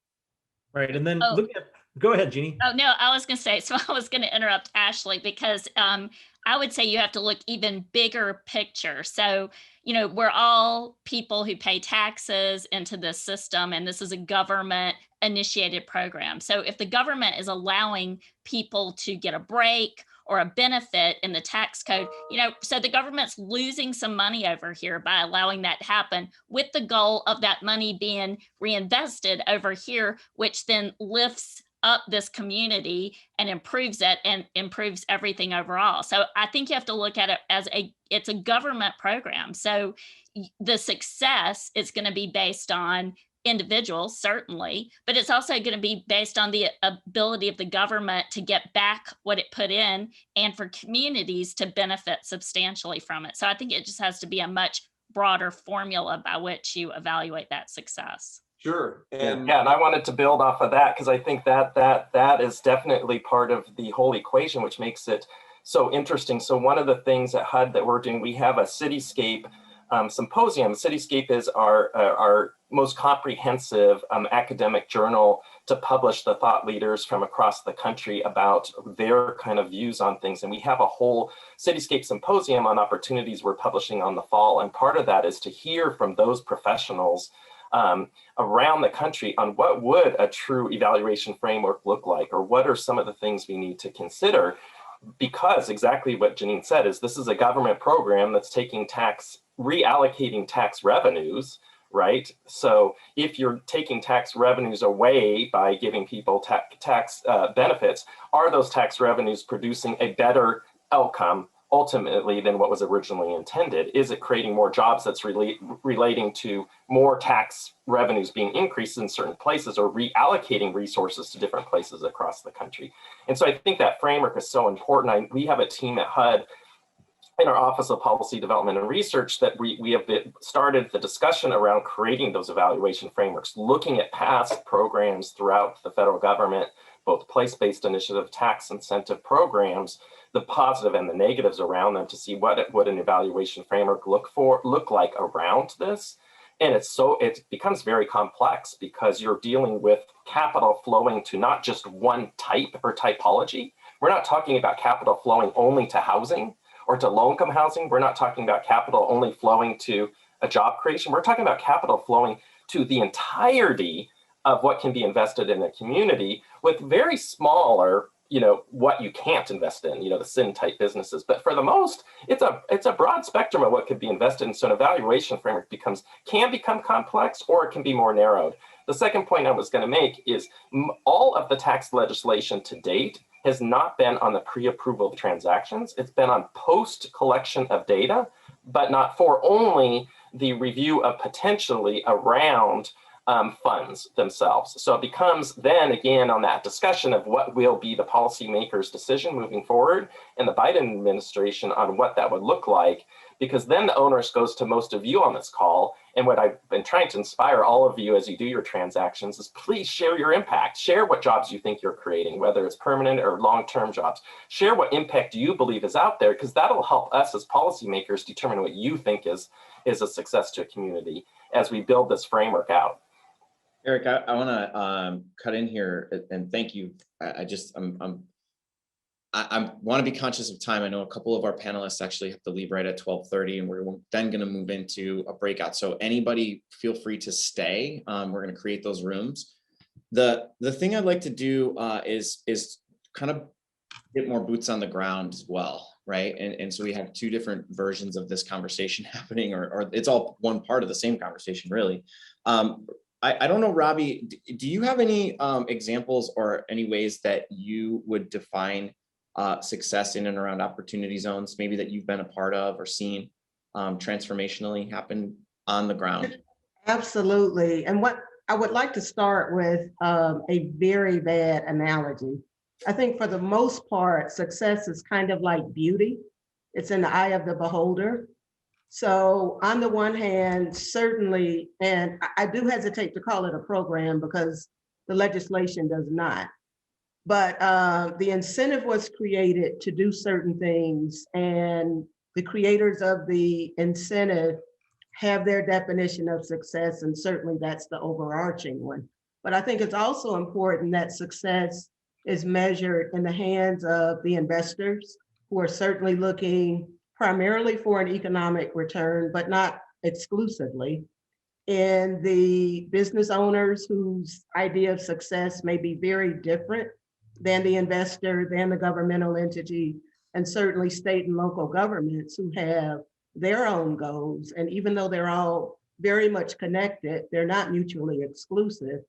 D: Right. And then go ahead, Jeannie.
I: Oh, no, I was going to say, so I was going to interrupt Ashley because I would say you have to look even bigger picture. So, you know, we're all people who pay taxes into this system, and this is a government initiated program. So if the government is allowing people to get a break or a benefit in the tax code, you know, so the government's losing some money over here by allowing that to happen, with the goal of that money being reinvested over here, which then lifts up this community and improves it and improves everything overall. So I think you have to look at it as it's a government program. So the success is going to be based on individuals, certainly, but it's also going to be based on the ability of the government to get back what it put in, and for communities to benefit substantially from it. So I think it just has to be a much broader formula by which you evaluate that success.
E: Sure. And
F: Yeah, and I wanted to build off of that because I think that is definitely part of the whole equation, which makes it so interesting. So one of the things at HUD that we're doing, we have a cityscape symposium. Cityscape is our most comprehensive academic journal to publish the thought leaders from across the country about their kind of views on things. And we have a whole Cityscape symposium on opportunities we're publishing on the fall. And part of that is to hear from those professionals around the country on what would a true evaluation framework look like, or what are some of the things we need to consider, because exactly what Janine said is this is a government program that's taking reallocating tax revenues, right? So if you're taking tax revenues away by giving people tax benefits, are those tax revenues producing a better outcome ultimately than what was originally intended? Is it creating more jobs that's relating to more tax revenues being increased in certain places, or reallocating resources to different places across the country? And so I think that framework is so important. We have a team at HUD in our Office of Policy Development and Research that we have started the discussion around creating those evaluation frameworks, looking at past programs throughout the federal government, both place-based initiative, tax incentive programs, the positive and the negatives around them, to see what would an evaluation framework look like around this. And it becomes very complex because you're dealing with capital flowing to not just one type or typology. We're not talking about capital flowing only to housing or to low-income housing. We're not talking about capital only flowing to a job creation. We're talking about capital flowing to the entirety of what can be invested in a community, with very smaller, what you can't invest in, the sin type businesses. But for the most, it's a broad spectrum of what could be invested in. So an evaluation framework can become complex, or it can be more narrowed. The second point I was going to make is all of the tax legislation to date has not been on the pre-approval transactions. It's been on post-collection of data, but not for only the review of potentially around funds themselves. So it becomes then again on that discussion of what will be the policymakers' decision moving forward in the Biden administration on what that would look like, because then the onus goes to most of you on this call. And what I've been trying to inspire all of you as you do your transactions is please share your impact. Share what jobs you think you're creating, whether it's permanent or long-term jobs. Share what impact you believe is out there, because that'll help us as policymakers determine what you think is a success to a community as we build this framework out.
A: Eric, I want to cut in here and thank you. I want to be conscious of time. I know a couple of our panelists actually have to leave right at 12:30, and we're then going to move into a breakout. So anybody feel free to stay. We're going to create those rooms. The thing I'd like to do is kind of get more boots on the ground as well, right? And so we have two different versions of this conversation happening, or it's all one part of the same conversation, really. I don't know, Robbie, do you have any examples or any ways that you would define success in and around opportunity zones, maybe that you've been a part of or seen transformationally happen on the ground?
G: Absolutely. And what I would like to start with a very bad analogy. I think for the most part, success is kind of like beauty. It's in the eye of the beholder. So on the one hand, certainly, and I do hesitate to call it a program because the legislation does not, but the incentive was created to do certain things, and the creators of the incentive have their definition of success, and certainly that's the overarching one. But I think it's also important that success is measured in the hands of the investors, who are certainly looking primarily for an economic return, but not exclusively, and the business owners whose idea of success may be very different than the investor, than the governmental entity, and certainly state and local governments who have their own goals. And even though they're all very much connected, they're not mutually exclusive,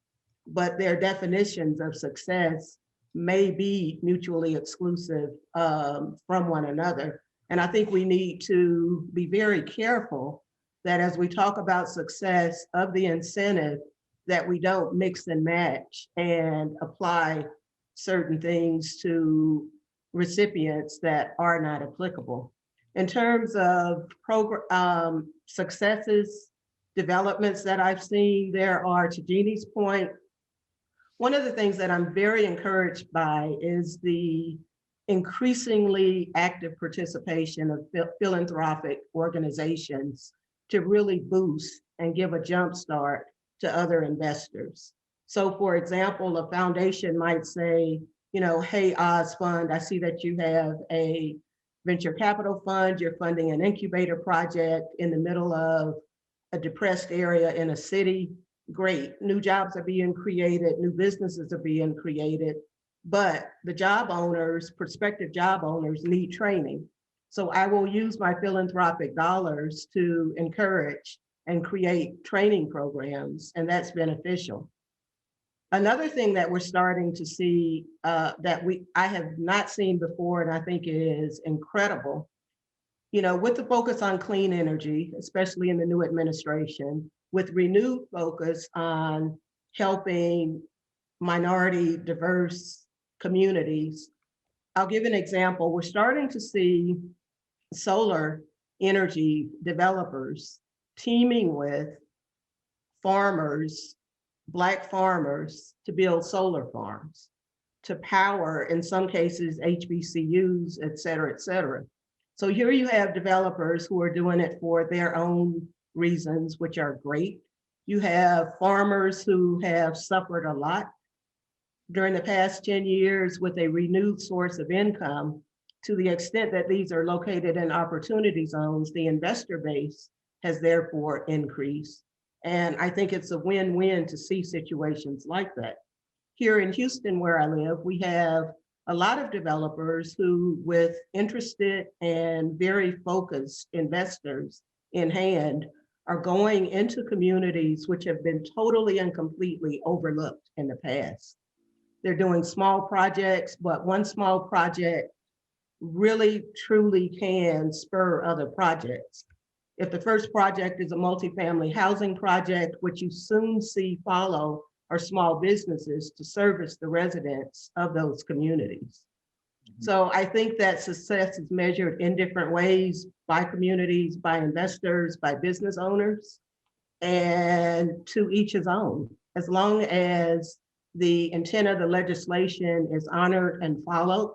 G: but their definitions of success may be mutually exclusive from one another. And I think we need to be very careful that as we talk about success of the incentive, that we don't mix and match and apply certain things to recipients that are not applicable. In terms of successes developments that I've seen. There are, to Jeannie's point, one of the things that I'm very encouraged by is the increasingly active participation of philanthropic organizations to really boost and give a jump start to other investors. So for example, a foundation might say, you know, hey, Oz Fund, I see that you have a venture capital fund, you're funding an incubator project in the middle of a depressed area in a city. Great, new jobs are being created, new businesses are being created, but the job owners, prospective job owners need training. So I will use my philanthropic dollars to encourage and create training programs, and that's beneficial. Another thing that we're starting to see that I have not seen before, and I think is incredible, you know, with the focus on clean energy, especially in the new administration, with renewed focus on helping minority diverse communities. I'll give an example. We're starting to see solar energy developers teaming with farmers, Black farmers, to build solar farms, to power, in some cases, HBCUs, et cetera, et cetera. So here you have developers who are doing it for their own reasons, which are great. You have farmers who have suffered a lot during the past 10 years with a renewed source of income. To the extent that these are located in opportunity zones, the investor base has therefore increased. And I think it's a win-win to see situations like that. Here in Houston, where I live, we have a lot of developers who, with interested and very focused investors in hand, are going into communities which have been totally and completely overlooked in the past. They're doing small projects, but one small project really truly can spur other projects. If the first project is a multifamily housing project, what you soon see follow are small businesses to service the residents of those communities. So I think that success is measured in different ways by communities, by investors, by business owners, and to each his own. As long as the intent of the legislation is honored and followed,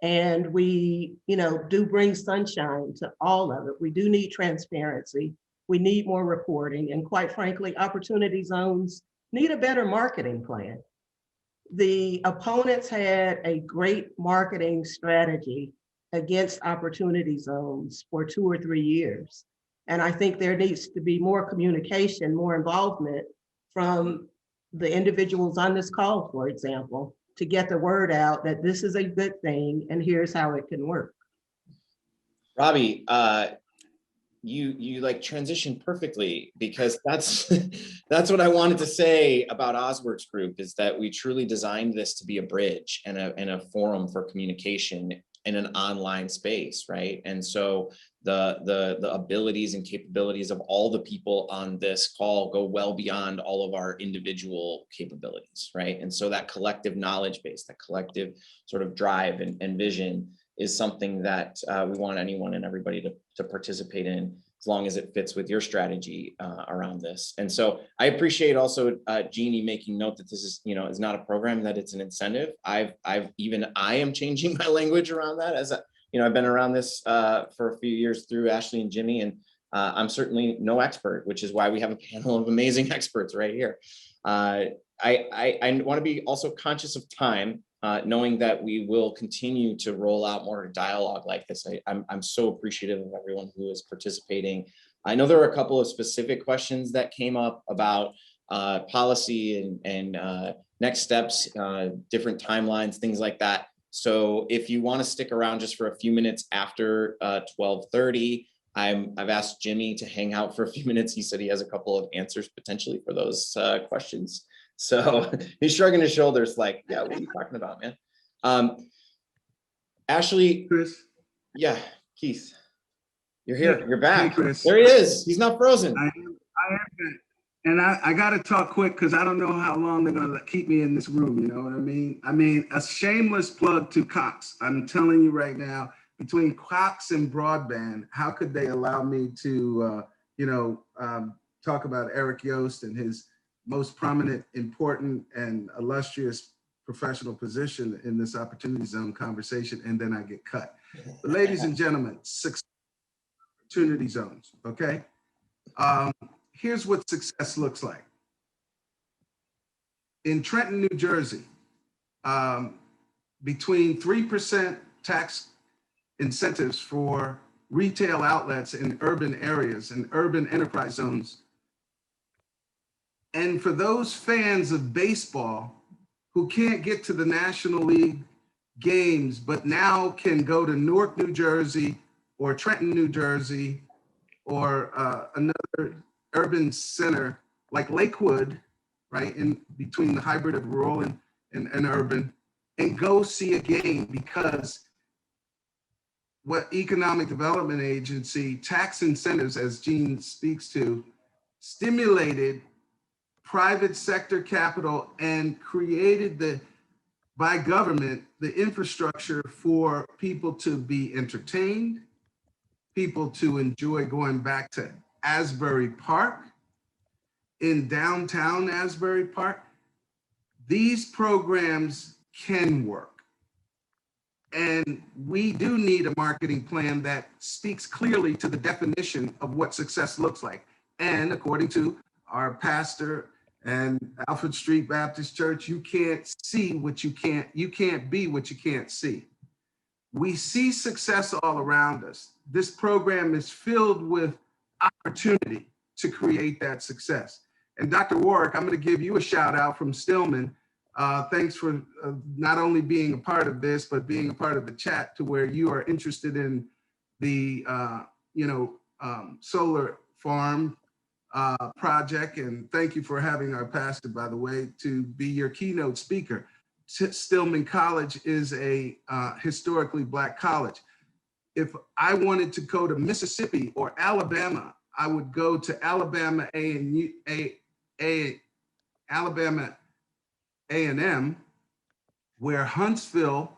G: and we, you know, do bring sunshine to all of it. We do need transparency. We need more reporting. And quite frankly, opportunity zones need a better marketing plan. The opponents had a great marketing strategy against opportunity zones for 2 or 3 years. And I think there needs to be more communication, more involvement from the individuals on this call, for example, to get the word out that this is a good thing and here's how it can work.
A: Robbie, you like transitioned perfectly, because that's that's what I wanted to say about Ozworks Group, is that we truly designed this to be a bridge and a forum for communication in an online space, right? And so the abilities and capabilities of all the people on this call go well beyond all of our individual capabilities, right? And so that collective knowledge base, that collective sort of drive and vision is something that we want anyone and everybody to participate in, as long as it fits with your strategy around this. And so I appreciate also Jeannie making note that this is, you know, is not a program, that it's an incentive. I am changing my language around that, as you know, I've been around this for a few years through Ashley and Jimmy, and I'm certainly no expert, which is why we have a panel of amazing experts right here. I want to be also conscious of time, knowing that we will continue to roll out more dialogue like this. I'm so appreciative of everyone who is participating. I know there were a couple of specific questions that came up about policy and next steps, different timelines, things like that. So if you want to stick around just for a few minutes after 12:30, I've asked Jimmy to hang out for a few minutes. He said he has a couple of answers potentially for those questions. So he's shrugging his shoulders like, yeah, what are you talking about, man? Ashley,
B: Chris.
A: Yeah, Keith, you're here, you're back.
B: Hey, Chris.
A: There he is, he's not frozen.
B: I am back. And I got to talk quick because I don't know how long they're going to keep me in this room. You know what I mean? I mean, a shameless plug to Cox. I'm telling you right now, between Cox and broadband, how could they allow me to, talk about Eric Yost and his most prominent, important, and illustrious professional position in this Opportunity Zone conversation, and then I get cut. But ladies and gentlemen, success opportunity zones, okay? Here's what success looks like. In Trenton, New Jersey, between 3% tax incentives for retail outlets in urban areas and urban enterprise zones. And for those fans of baseball who can't get to the National League games, but now can go to Newark, New Jersey, or Trenton, New Jersey, or another urban center like Lakewood, right, in between the hybrid of rural and urban, and go see a game, because what Economic Development Agency tax incentives, as Gene speaks to, stimulated private sector capital and created by government, the infrastructure for people to be entertained, people to enjoy going back to Asbury Park, in downtown Asbury Park. These programs can work. And we do need a marketing plan that speaks clearly to the definition of what success looks like. And according to our pastor and Alfred Street Baptist Church, you can't be what you can't see. We see success all around us. This program is filled with opportunity to create that success. And Dr. Warwick, I'm going to give you a shout out from Stillman. Thanks for not only being a part of this, but being a part of the chat to where you are interested in the solar farm project. And thank you for having our pastor, by the way, to be your keynote speaker. Stillman College is a historically Black college. If I wanted to go to Mississippi or Alabama, I would go to Alabama A&M, where Huntsville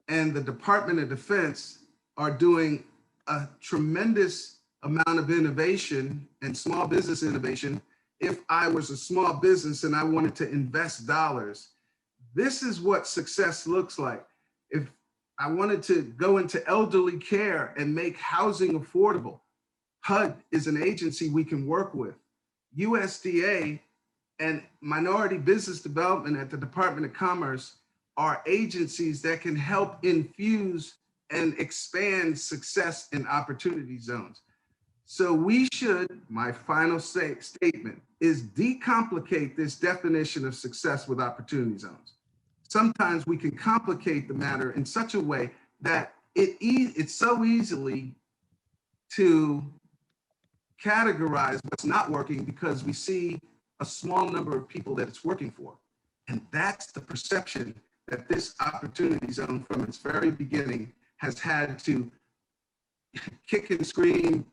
B: and the Department of Defense are doing a tremendous amount of innovation and small business innovation. If I was a small business and I wanted to invest dollars, this is what success looks like. If I wanted to go into elderly care and make housing affordable, HUD is an agency we can work with. USDA and Minority Business Development at the Department of Commerce are agencies that can help infuse and expand success in opportunity zones. So we should, my final statement is decomplicate this definition of success with opportunity zones. Sometimes we can complicate the matter in such a way that it's so easily to categorize what's not working because we see a small number of people that it's working for. And that's the perception that this opportunity zone from its very beginning has had to kick and scream,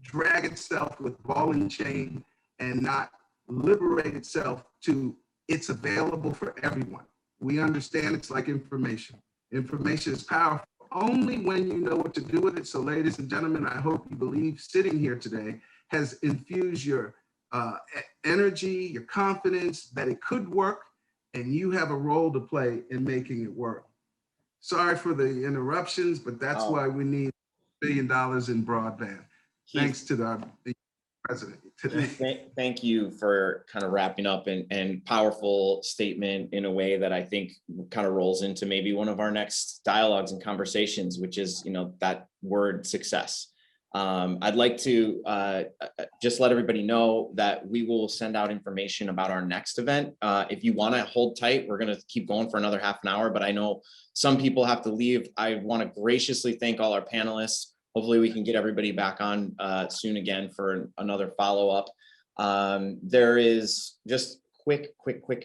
B: drag itself with ball and chain, and not liberate itself to it's available for everyone. We understand it's like information. Information is powerful only when you know what to do with it. So ladies and gentlemen, I hope you believe sitting here today has infused your energy, your confidence that it could work, and you have a role to play in making it work. Sorry for the interruptions, but that's why we need $1 billion in broadband. Thanks to the president today.
A: Thank you for kind of wrapping up and powerful statement in a way that I think kind of rolls into maybe one of our next dialogues and conversations, which is, that word success. I'd like to just let everybody know that we will send out information about our next event. If you want to hold tight, we're going to keep going for another half an hour, but I know some people have to leave. I want to graciously thank all our panelists. Hopefully we can get everybody back on soon again for another follow-up. There is just quick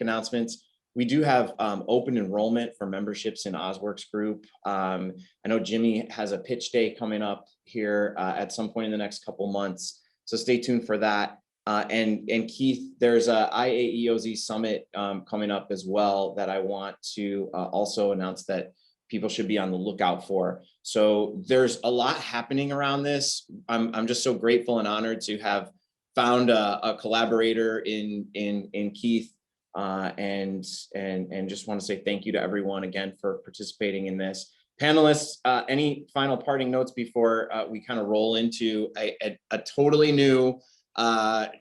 A: announcements. We do have open enrollment for memberships in Ozworks group. I know Jimmy has a pitch day coming up here at some point in the next couple months. So stay tuned for that. And Keith, there's a IAEOZ summit coming up as well that I want to also announce that people should be on the lookout for. So there's a lot happening around this. I'm just so grateful and honored to have found a collaborator in Keith, and just want to say thank you to everyone again for participating in this. Panelists, any final parting notes before we kind of roll into a totally new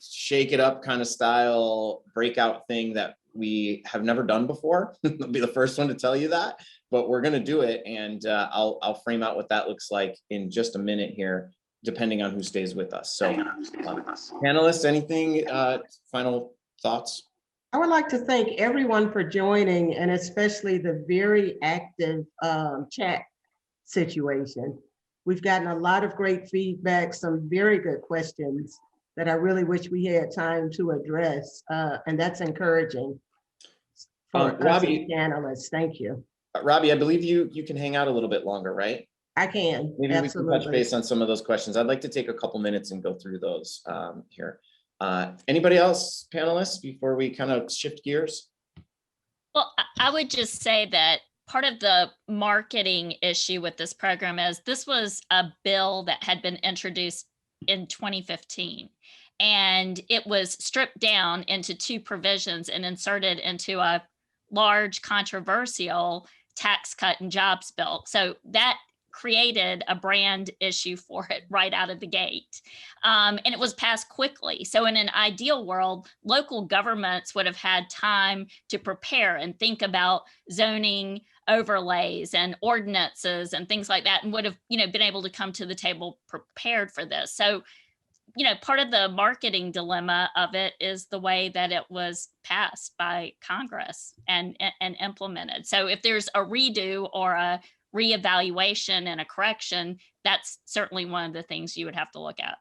A: shake it up kind of style breakout thing that we have never done before? I'll be the first one to tell you that, but we're going to do it, and I'll frame out what that looks like in just a minute here, depending on who stays with us. So, panelists, anything final thoughts?
G: I would like to thank everyone for joining, and especially the very active chat situation. We've gotten a lot of great feedback, some very good questions that I really wish we had time to address, and that's encouraging for us
A: Robbie,
G: panelists. Thank you.
A: Robbie, I believe you can hang out a little bit longer, right?
G: I can.
A: Maybe
G: Absolutely.
A: we can touch base on some of those questions. I'd like to take a couple minutes and go through those here. Anybody else, panelists, before we kind of shift gears?
I: Well, I would just say that part of the marketing issue with this program is this was a bill that had been introduced in 2015, and it was stripped down into 2 provisions and inserted into a large controversial tax cut and jobs bill. So that created a brand issue for it right out of the gate. And it was passed quickly. So in an ideal world, local governments would have had time to prepare and think about zoning overlays and ordinances and things like that, and would have, been able to come to the table prepared for this. So, part of the marketing dilemma of it is the way that it was passed by Congress and implemented. So if there's a redo or a reevaluation and a correction, that's certainly one of the things you would have to look at.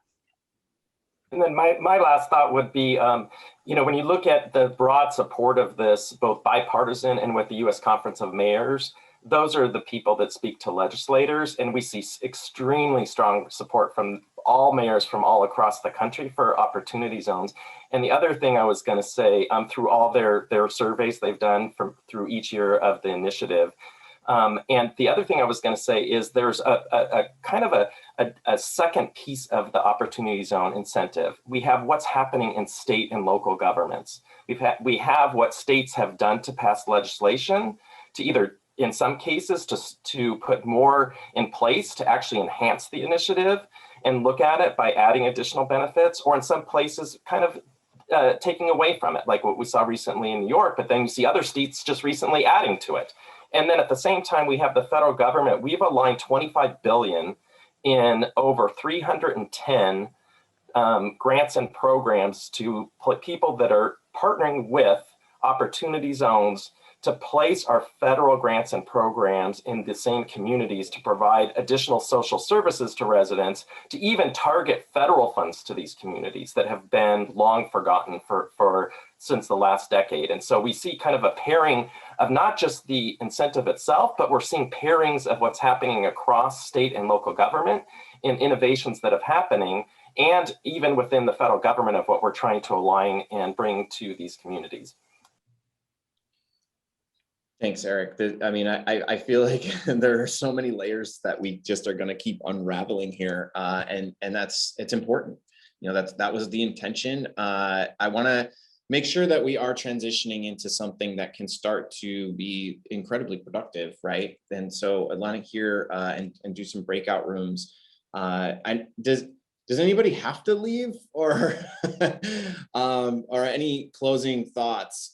F: And then my last thought would be, when you look at the broad support of this, both bipartisan and with the U.S. Conference of Mayors, those are the people that speak to legislators, and we see extremely strong support from all mayors from all across the country for opportunity zones. And the other thing I was going to say, through all their surveys they've done through each year of the initiative, and the other thing I was going to say is there's a kind of a second piece of the opportunity zone incentive. We have what's happening in state and local governments. We have what states have done to pass legislation to either, in some cases, to put more in place to actually enhance the initiative and look at it by adding additional benefits, or in some places kind of taking away from it, like what we saw recently in New York, but then you see other states just recently adding to it. And then at the same time, we have the federal government. We've aligned $25 billion in over 310 grants and programs to people that are partnering with opportunity zones to place our federal grants and programs in the same communities to provide additional social services to residents, to even target federal funds to these communities that have been long forgotten for since the last decade. And so we see kind of a pairing of not just the incentive itself, but we're seeing pairings of what's happening across state and local government in innovations that are happening, and even within the federal government of what we're trying to align and bring to these communities.
A: Thanks, Eric. I mean, I feel like there are so many layers that we just are going to keep unraveling here, and it's important. That was the intention. I want to make sure that we are transitioning into something that can start to be incredibly productive, right? And so I'd like to hear and do some breakout rooms. Does anybody have to leave, or or any closing thoughts?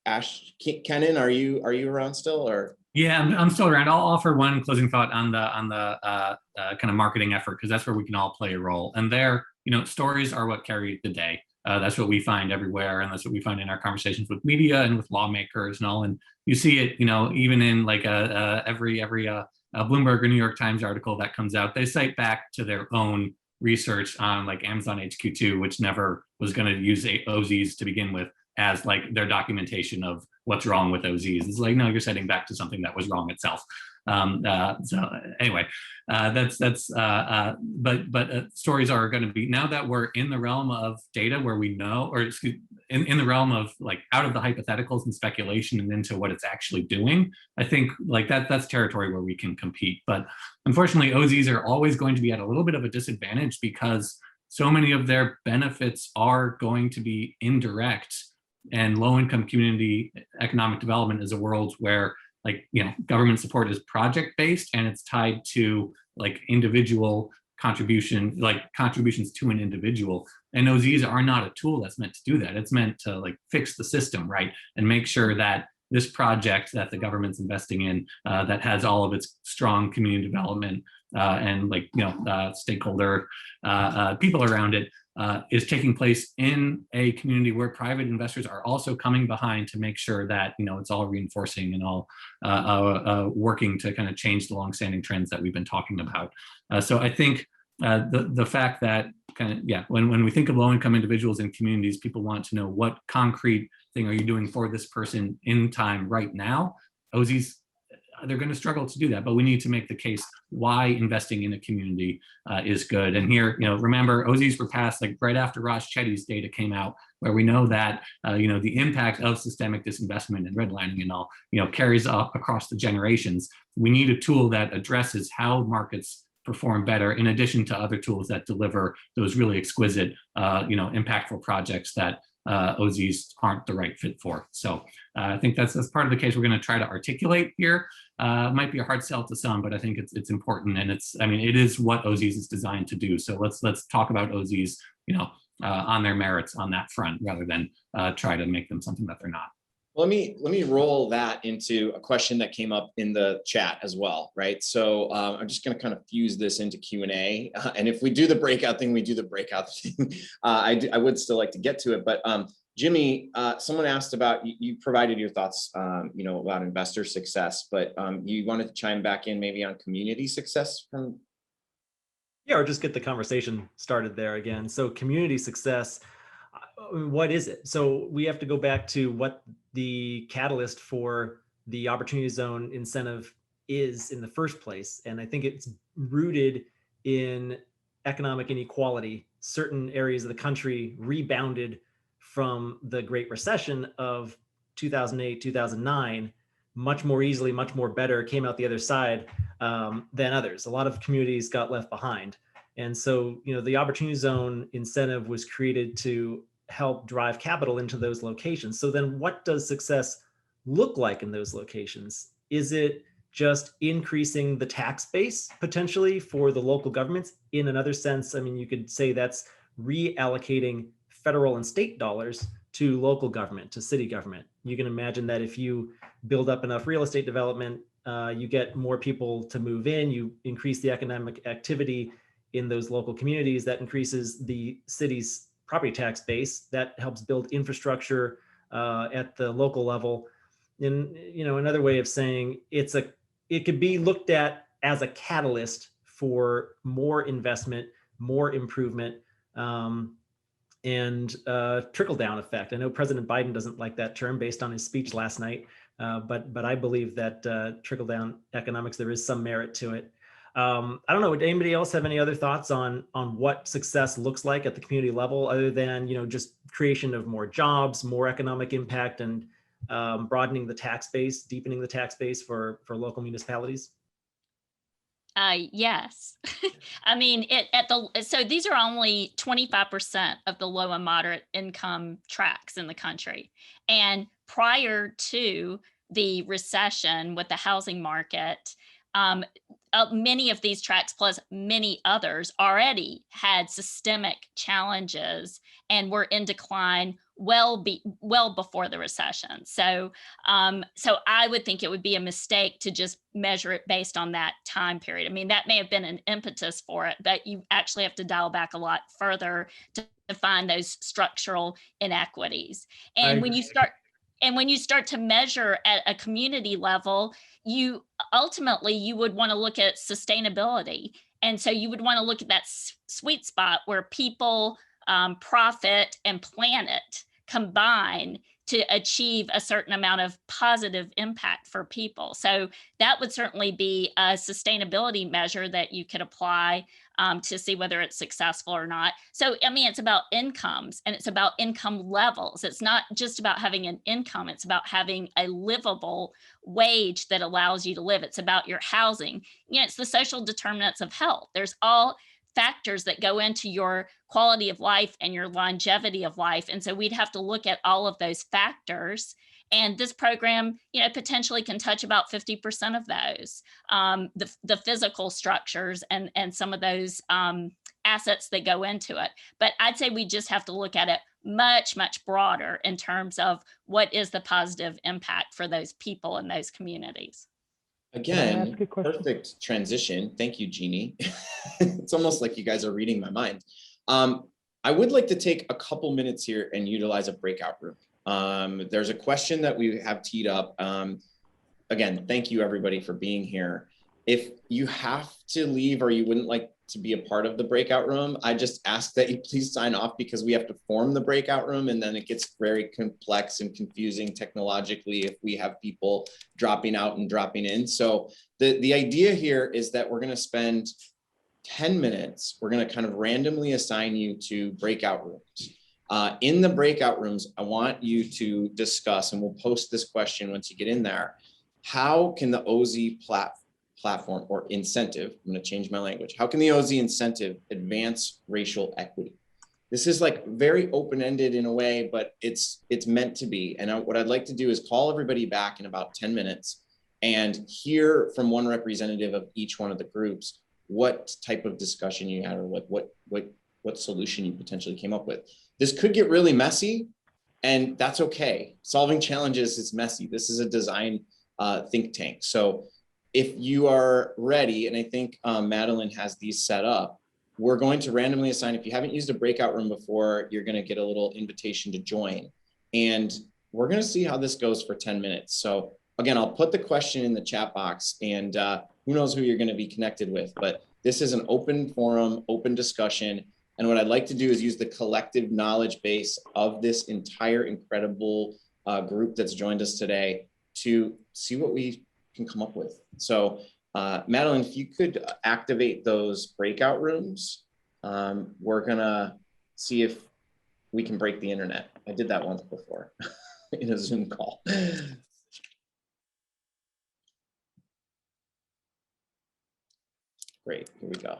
A: Ash, Kenan, are you around still, or?
H: Yeah, I'm still around. I'll offer one closing thought on the kind of marketing effort, because that's where we can all play a role. And there, stories are what carry the day. That's what we find everywhere, and that's what we find in our conversations with media and with lawmakers and all. And you see it, even in like every Bloomberg or New York Times article that comes out, they cite back to their own research on like Amazon HQ2, which never was going to use OZs to begin with as like their documentation of what's wrong with OZs. It's like, no, you're citing back to something that was wrong itself. So anyway, but stories are going to be, now that we're in the realm of data where we know, or in the realm of like out of the hypotheticals and speculation and into what it's actually doing, I think like that's territory where we can compete. But unfortunately, OZs are always going to be at a little bit of a disadvantage, because so many of their benefits are going to be indirect, and low-income community economic development is a world where, like, government support is project-based and it's tied to like individual contributions to an individual. And OZs are not a tool that's meant to do that. It's meant to like fix the system, right? And make sure that this project that the government's investing in, that has all of its strong community development and like, stakeholder people around it, is taking place in a community where private investors are also coming behind to make sure that, it's all reinforcing and all working to kind of change the longstanding trends that we've been talking about. So I think the fact that when we think of low-income individuals and communities, people want to know what concrete thing are you doing for this person in time right now. OZs, they're going to struggle to do that, but we need to make the case why investing in a community is good. And here, remember, OZs were passed like right after Raj Chetty's data came out, where we know that the impact of systemic disinvestment and redlining and all carries up across the generations. We need a tool that addresses how markets perform better, in addition to other tools that deliver those really exquisite, impactful projects that OZs aren't the right fit for. So I think that's part of the case we're going to try to articulate here. It might be a hard sell to some, but I think it's important, and it is what OZs is designed to do. So let's talk about OZs, on their merits on that front, rather than try to make them something that they're not.
A: Let me roll that into a question that came up in the chat as well, right? So I'm just going to kind of fuse this into Q&A, and if we do the breakout thing, we do the breakout thing. I would still like to get to it, but Jimmy, someone asked about, you provided your thoughts, about investor success, but you wanted to chime back in maybe on community success from.
D: Yeah, or just get the conversation started there again. So community success, what is it? So we have to go back to what the catalyst for the Opportunity Zone incentive is in the first place. And I think it's rooted in economic inequality. Certain areas of the country rebounded from the Great Recession of 2008, 2009, much more easily, much more better, came out the other side than others. A lot of communities got left behind. And so, the Opportunity Zone incentive was created to help drive capital into those locations. So then what does success look like in those locations? Is it just increasing the tax base potentially for the local governments? In another sense, you could say that's reallocating federal and state dollars to local government, to city government. You can imagine that if you build up enough real estate development, you get more people to move in, you increase the economic activity in those local communities, that increases the city's property tax base, that helps build infrastructure at the local level. And another way of saying it could be looked at as a catalyst for more investment, more improvement, and trickle down effect. I know President Biden doesn't like that term based on his speech last night, but I believe that trickle down economics, there is some merit to it. I don't know, would anybody else have any other thoughts on what success looks like at the community level, other than, just creation of more jobs, more economic impact, and broadening the tax base, deepening the tax base for local municipalities?
I: Yes. So these are only 25% of the low and moderate income tracts in the country. And prior to the recession with the housing market, many of these tracts, plus many others, already had systemic challenges and were in decline well before the recession. So I would think it would be a mistake to just measure it based on that time period. That may have been an impetus for it, but you actually have to dial back a lot further to find those structural inequities. And when you start to measure at a community level, you would want to look at sustainability. And so you would want to look at that sweet spot where people, profit, and planet combine to achieve a certain amount of positive impact for people. So that would certainly be a sustainability measure that you could apply to see whether it's successful or not. So, it's about incomes, and it's about income levels. It's not just about having an income. It's about having a livable wage that allows you to live. It's about your housing. It's the social determinants of health. There's all factors that go into your quality of life and your longevity of life. And so we'd have to look at all of those factors. And this program, potentially can touch about 50% of those, the physical structures and some of those assets that go into it. But I'd say we just have to look at it much, much broader in terms of what is the positive impact for those people in those communities.
A: Again, perfect transition. Thank you, Jeannie. It's almost like you guys are reading my mind. I would like to take a couple minutes here and utilize a breakout room. There's a question that we have teed up. Again, thank you everybody for being here. If you have to leave or you wouldn't like to be a part of the breakout room, I just ask that you please sign off, because we have to form the breakout room and then it gets very complex and confusing technologically if we have people dropping out and dropping in. So the idea here is that we're going to spend 10 minutes. We're going to kind of randomly assign you to breakout rooms. In the breakout rooms, I want you to discuss, and we'll post this question once you get in there, how can the OZ platform or incentive, I'm going to change my language, how can the OZ incentive advance racial equity? This is like very open-ended in a way, but it's meant to be. And what I'd like to do is call everybody back in about 10 minutes and hear from one representative of each one of the groups what type of discussion you had, or what solution you potentially came up with. This could get really messy, and that's okay. Solving challenges is messy. This is a design think tank. So if you are ready, and I think Madeline has these set up, we're going to randomly assign, if you haven't used a breakout room before, you're going to get a little invitation to join. And we're going to see how this goes for 10 minutes. So again, I'll put the question in the chat box, and who knows who you're going to be connected with, but this is an open forum, open discussion. And what I'd like to do is use the collective knowledge base of this entire incredible group that's joined us today to see what we can come up with. So Madeline, if you could activate those breakout rooms, we're gonna see if we can break the internet. I did that once before in a Zoom call. Great, here we go.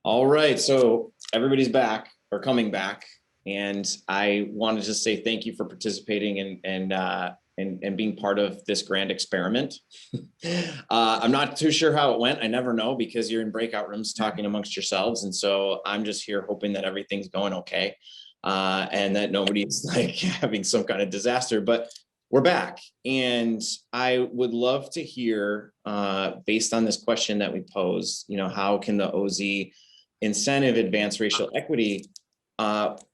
A: All right, so everybody's back or coming back, and I want to just say thank you for participating and being part of this grand experiment. I'm not too sure how it went. I never know, because you're in breakout rooms talking amongst yourselves, and so I'm just here hoping that everything's going okay, and that nobody's like having some kind of disaster. But we're back, and I would love to hear, based on this question that we posed, how can the OZ incentive advance racial equity,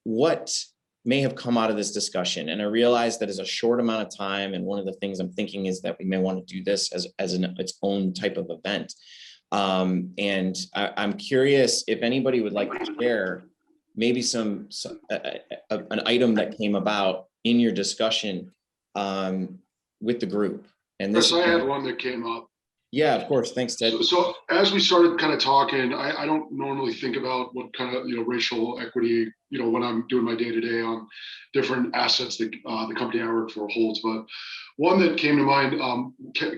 A: what may have come out of this discussion? And I realize that is a short amount of time, and one of the things I'm thinking is that we may want to do this as its own type of event. And I'm curious if anybody would like to share maybe an item that came about in your discussion with the group. And this,
J: Chris, I had one that came up.
A: Yeah, of course. Thanks, Ted.
J: So as we started kind of talking, I don't normally think about what kind of, racial equity, when I'm doing my day-to-day on different assets that the company I work for holds. But one that came to mind,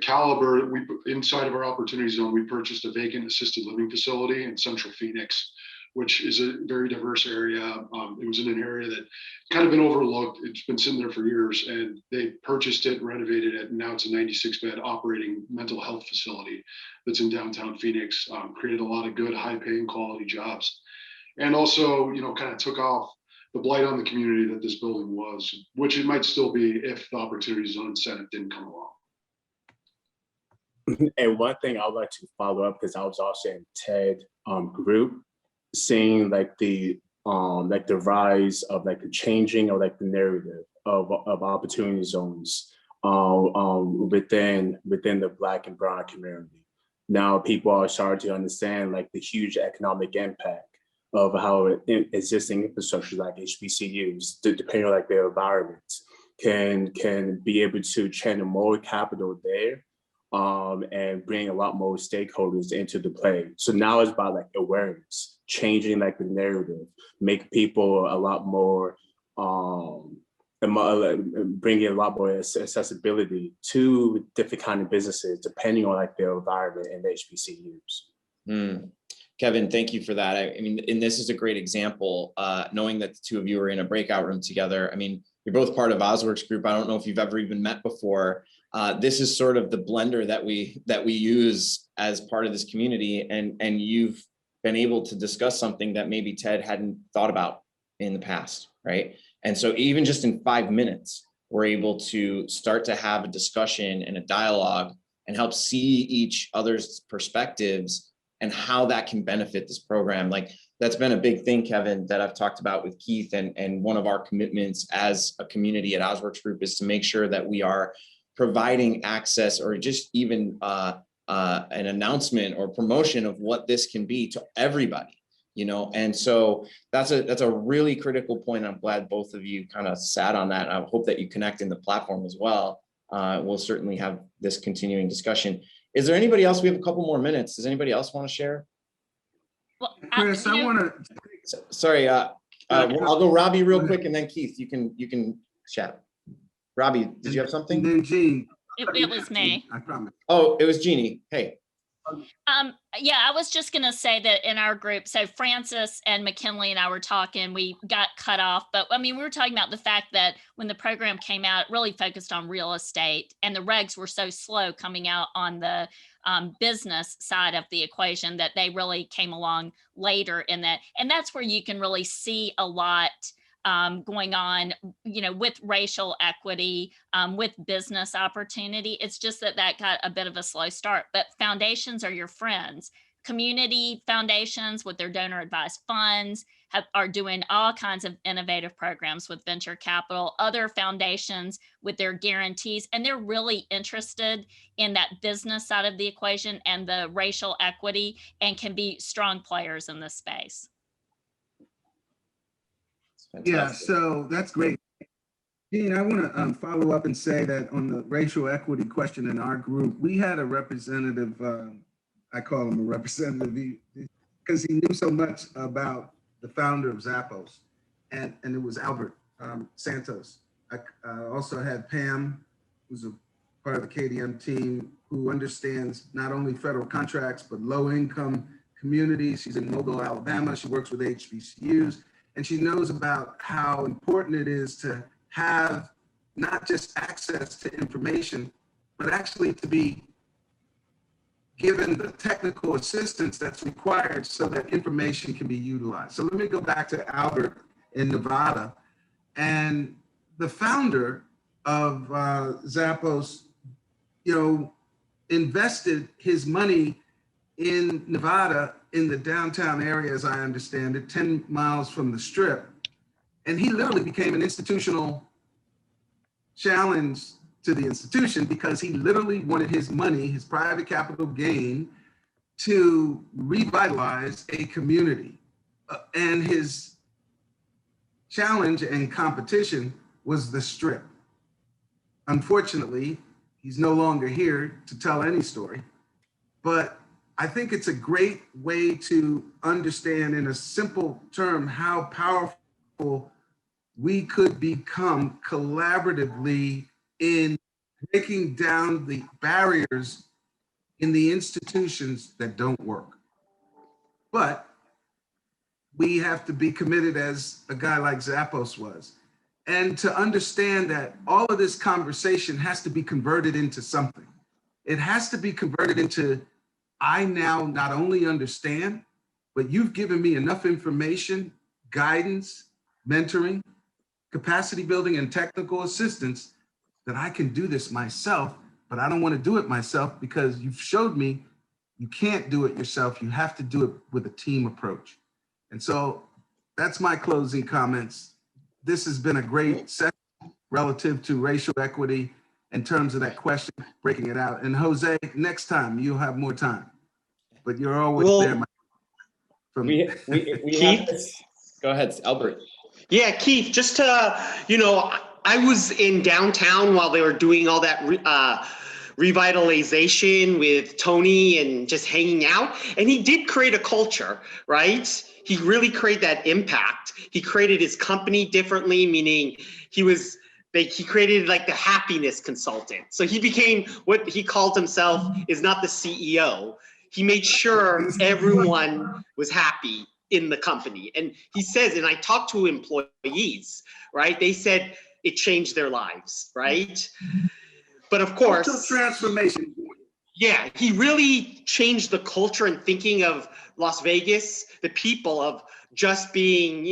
J: Caliber, inside of our opportunity zone, we purchased a vacant assisted living facility in Central Phoenix, which is a very diverse area. It was in an area that kind of been overlooked. It's been sitting there for years, and they purchased it, renovated it, and now it's a 96-bed operating mental health facility that's in downtown Phoenix. Created a lot of good, high-paying, quality jobs, and also, kind of took off the blight on the community that this building was, which it might still be if the opportunity zone incentive didn't come along.
K: And one thing I would like to follow up, because I was also in TED group, seeing like the rise of like the changing of like the narrative of opportunity zones within the Black and Brown community. Now people are starting to understand like the huge economic impact of how existing infrastructure like HBCUs, depending on like their environments, can be able to channel more capital there, and bring a lot more stakeholders into the play. So now it's about like awareness. changing like the narrative, make people a lot more, bringing a lot more accessibility to different kind of businesses depending on like their environment and the HBCUs.
A: Kevin, thank you for that. I mean, and this is a great example, knowing that the two of you are in a breakout room together. I mean, you're both part of Ozworks Group. I don't know if you've ever even met before. This is sort of the blender that we use as part of this community, and you've been able to discuss something that maybe Ted hadn't thought about in the past, right? And so even just in 5 minutes, we're able to start to have a discussion and a dialogue and help see each other's perspectives and how that can benefit this program. Like, that's been a big thing, Kevin, that I've talked about with Keith, and one of our commitments as a community at Ozworks Group is to make sure that we are providing access, or just even an announcement or promotion of what this can be to everybody, you know. And so that's a really critical point. I'm glad both of you kind of sat on that. I hope that you connect in the platform as well. We'll certainly have this continuing discussion. Is there anybody else? We have a couple more minutes. Does anybody else want to share?
I: Well,
B: Chris, I want to.
A: Sorry, I'll go Robbie real quick, and then Keith, you can chat. Robbie, did you have something?
B: And then Jean.
I: It was me.
B: I promise.
A: Oh, it was Jeannie. Hey.
I: Yeah, I was just going to say that in our group, so Francis and McKinley and I were talking, we got cut off, but I mean, we were talking about the fact that when the program came out, it really focused on real estate, and the regs were so slow coming out on the business side of the equation that they really came along later in that. And that's where you can really see a lot going on, you know, with racial equity, with business opportunity. It's just that got a bit of a slow start, but foundations are your friends. Community foundations with their donor advised funds are doing all kinds of innovative programs with venture capital, other foundations with their guarantees, and they're really interested in that business side of the equation and the racial equity, and can be strong players in this space.
B: Yeah, so that's great. Jean, I want to follow up and say that on the racial equity question in our group, we had a representative, I call him a representative, because he knew so much about the founder of Zappos, and it was Albert Santos. I also had Pam, who's a part of the KDM team, who understands not only federal contracts, but low-income communities. She's in Mobile, Alabama. She works with HBCUs. And she knows about how important it is to have not just access to information, but actually to be given the technical assistance that's required so that information can be utilized. So let me go back to Albert in Nevada. And the founder of Zappos, you know, invested his money in Nevada, in the downtown area, as I understand it, 10 miles from the Strip. And he literally became an institutional challenge to the institution, because he literally wanted his money, his private capital gain, to revitalize a community. And his challenge and competition was the Strip. Unfortunately, he's no longer here to tell any story, but I think it's a great way to understand in a simple term how powerful we could become collaboratively in breaking down the barriers in the institutions that don't work. But we have to be committed, as a guy like Zappos was, and to understand that all of this conversation has to be converted into something. It has to be converted into, I now not only understand, but you've given me enough information, guidance, mentoring, capacity building, and technical assistance that I can do this myself, but I don't want to do it myself because you've showed me you can't do it yourself. You have to do it with a team approach. And so that's my closing comments. This has been a great session relative to racial equity in terms of that question, breaking it out. And Jose, next time you'll have more time, but you're always there.
A: Go ahead, Albert.
L: Yeah, Keith, just to, you know, I was in downtown while they were doing all that revitalization with Tony and just hanging out. And he did create a culture, right? He really created that impact. He created his company differently, meaning he created like the happiness consultant. So he became what he called himself is not the CEO. He made sure everyone was happy in the company. And he says, and I talked to employees, right? They said it changed their lives, right? But of course,
B: Cultural transformation.
L: yeah, he really changed the culture and thinking of Las Vegas, the people of just being,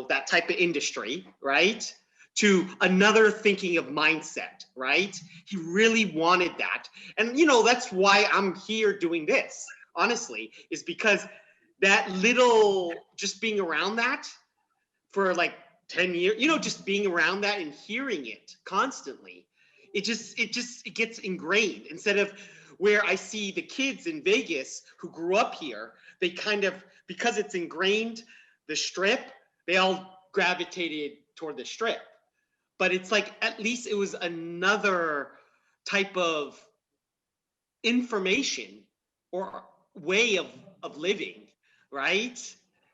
L: that type of industry, right? To another thinking of mindset, right? He really wanted that. And, that's why I'm here doing this, honestly, is because that little, just being around that for like 10 years, just being around that and hearing it constantly, it gets ingrained. Instead of where I see the kids in Vegas who grew up here, they kind of, because it's ingrained, the strip, they all gravitated toward the strip. But it's like, at least it was another type of information or way of living, right?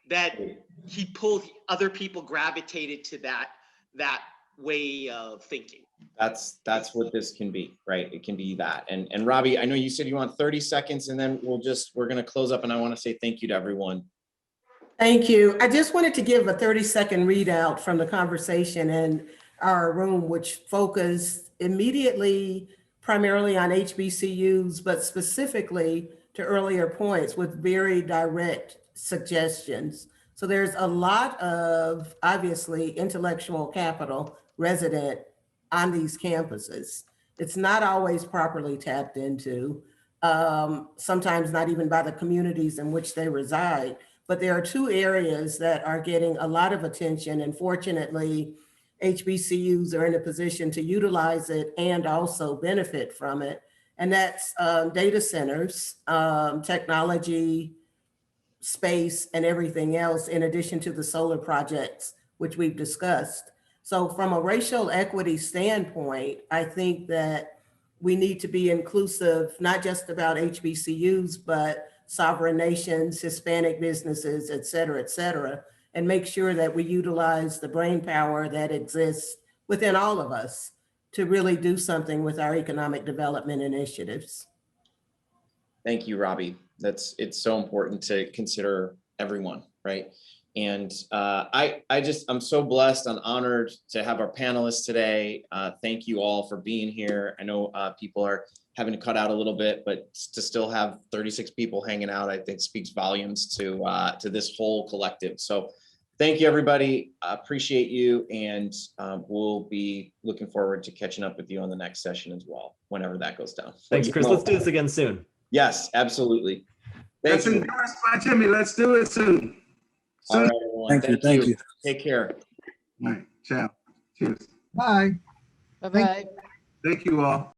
L: That he pulled, other people gravitated to that way of thinking.
A: That's what this can be, right? It can be that. And Robbie, I know you said you want 30 seconds and then we're going to close up, and I want to say thank you to everyone.
G: Thank you. I just wanted to give a 30-second readout from the conversation in our room, which focused immediately primarily on HBCUs, but specifically to earlier points with very direct suggestions. So there's a lot of, obviously, intellectual capital resident on these campuses. It's not always properly tapped into, sometimes not even by the communities in which they reside. But there are two areas that are getting a lot of attention, and fortunately, HBCUs are in a position to utilize it and also benefit from it. And that's data centers, technology, space, and everything else, in addition to the solar projects, which we've discussed. So from a racial equity standpoint, I think that we need to be inclusive, not just about HBCUs, but sovereign nations, Hispanic businesses, et cetera, and make sure that we utilize the brain power that exists within all of us to really do something with our economic development initiatives.
A: Thank you, Robbie. It's so important to consider everyone, right? And I'm so blessed and honored to have our panelists today. Thank you all for being here. I know people are having to cut out a little bit, but to still have 36 people hanging out, I think speaks volumes to this whole collective. So thank you, everybody. Appreciate you. And we'll be looking forward to catching up with you on the next session as well, whenever that goes down.
D: Thanks, Chris. Let's do this again soon.
A: Yes, absolutely.
B: That's endorsed by Jimmy. Let's do it soon.
A: All right, everyone. Thank you. Take care.
B: All right. Ciao. Cheers.
C: Bye.
G: Bye-bye.
B: Thank you all.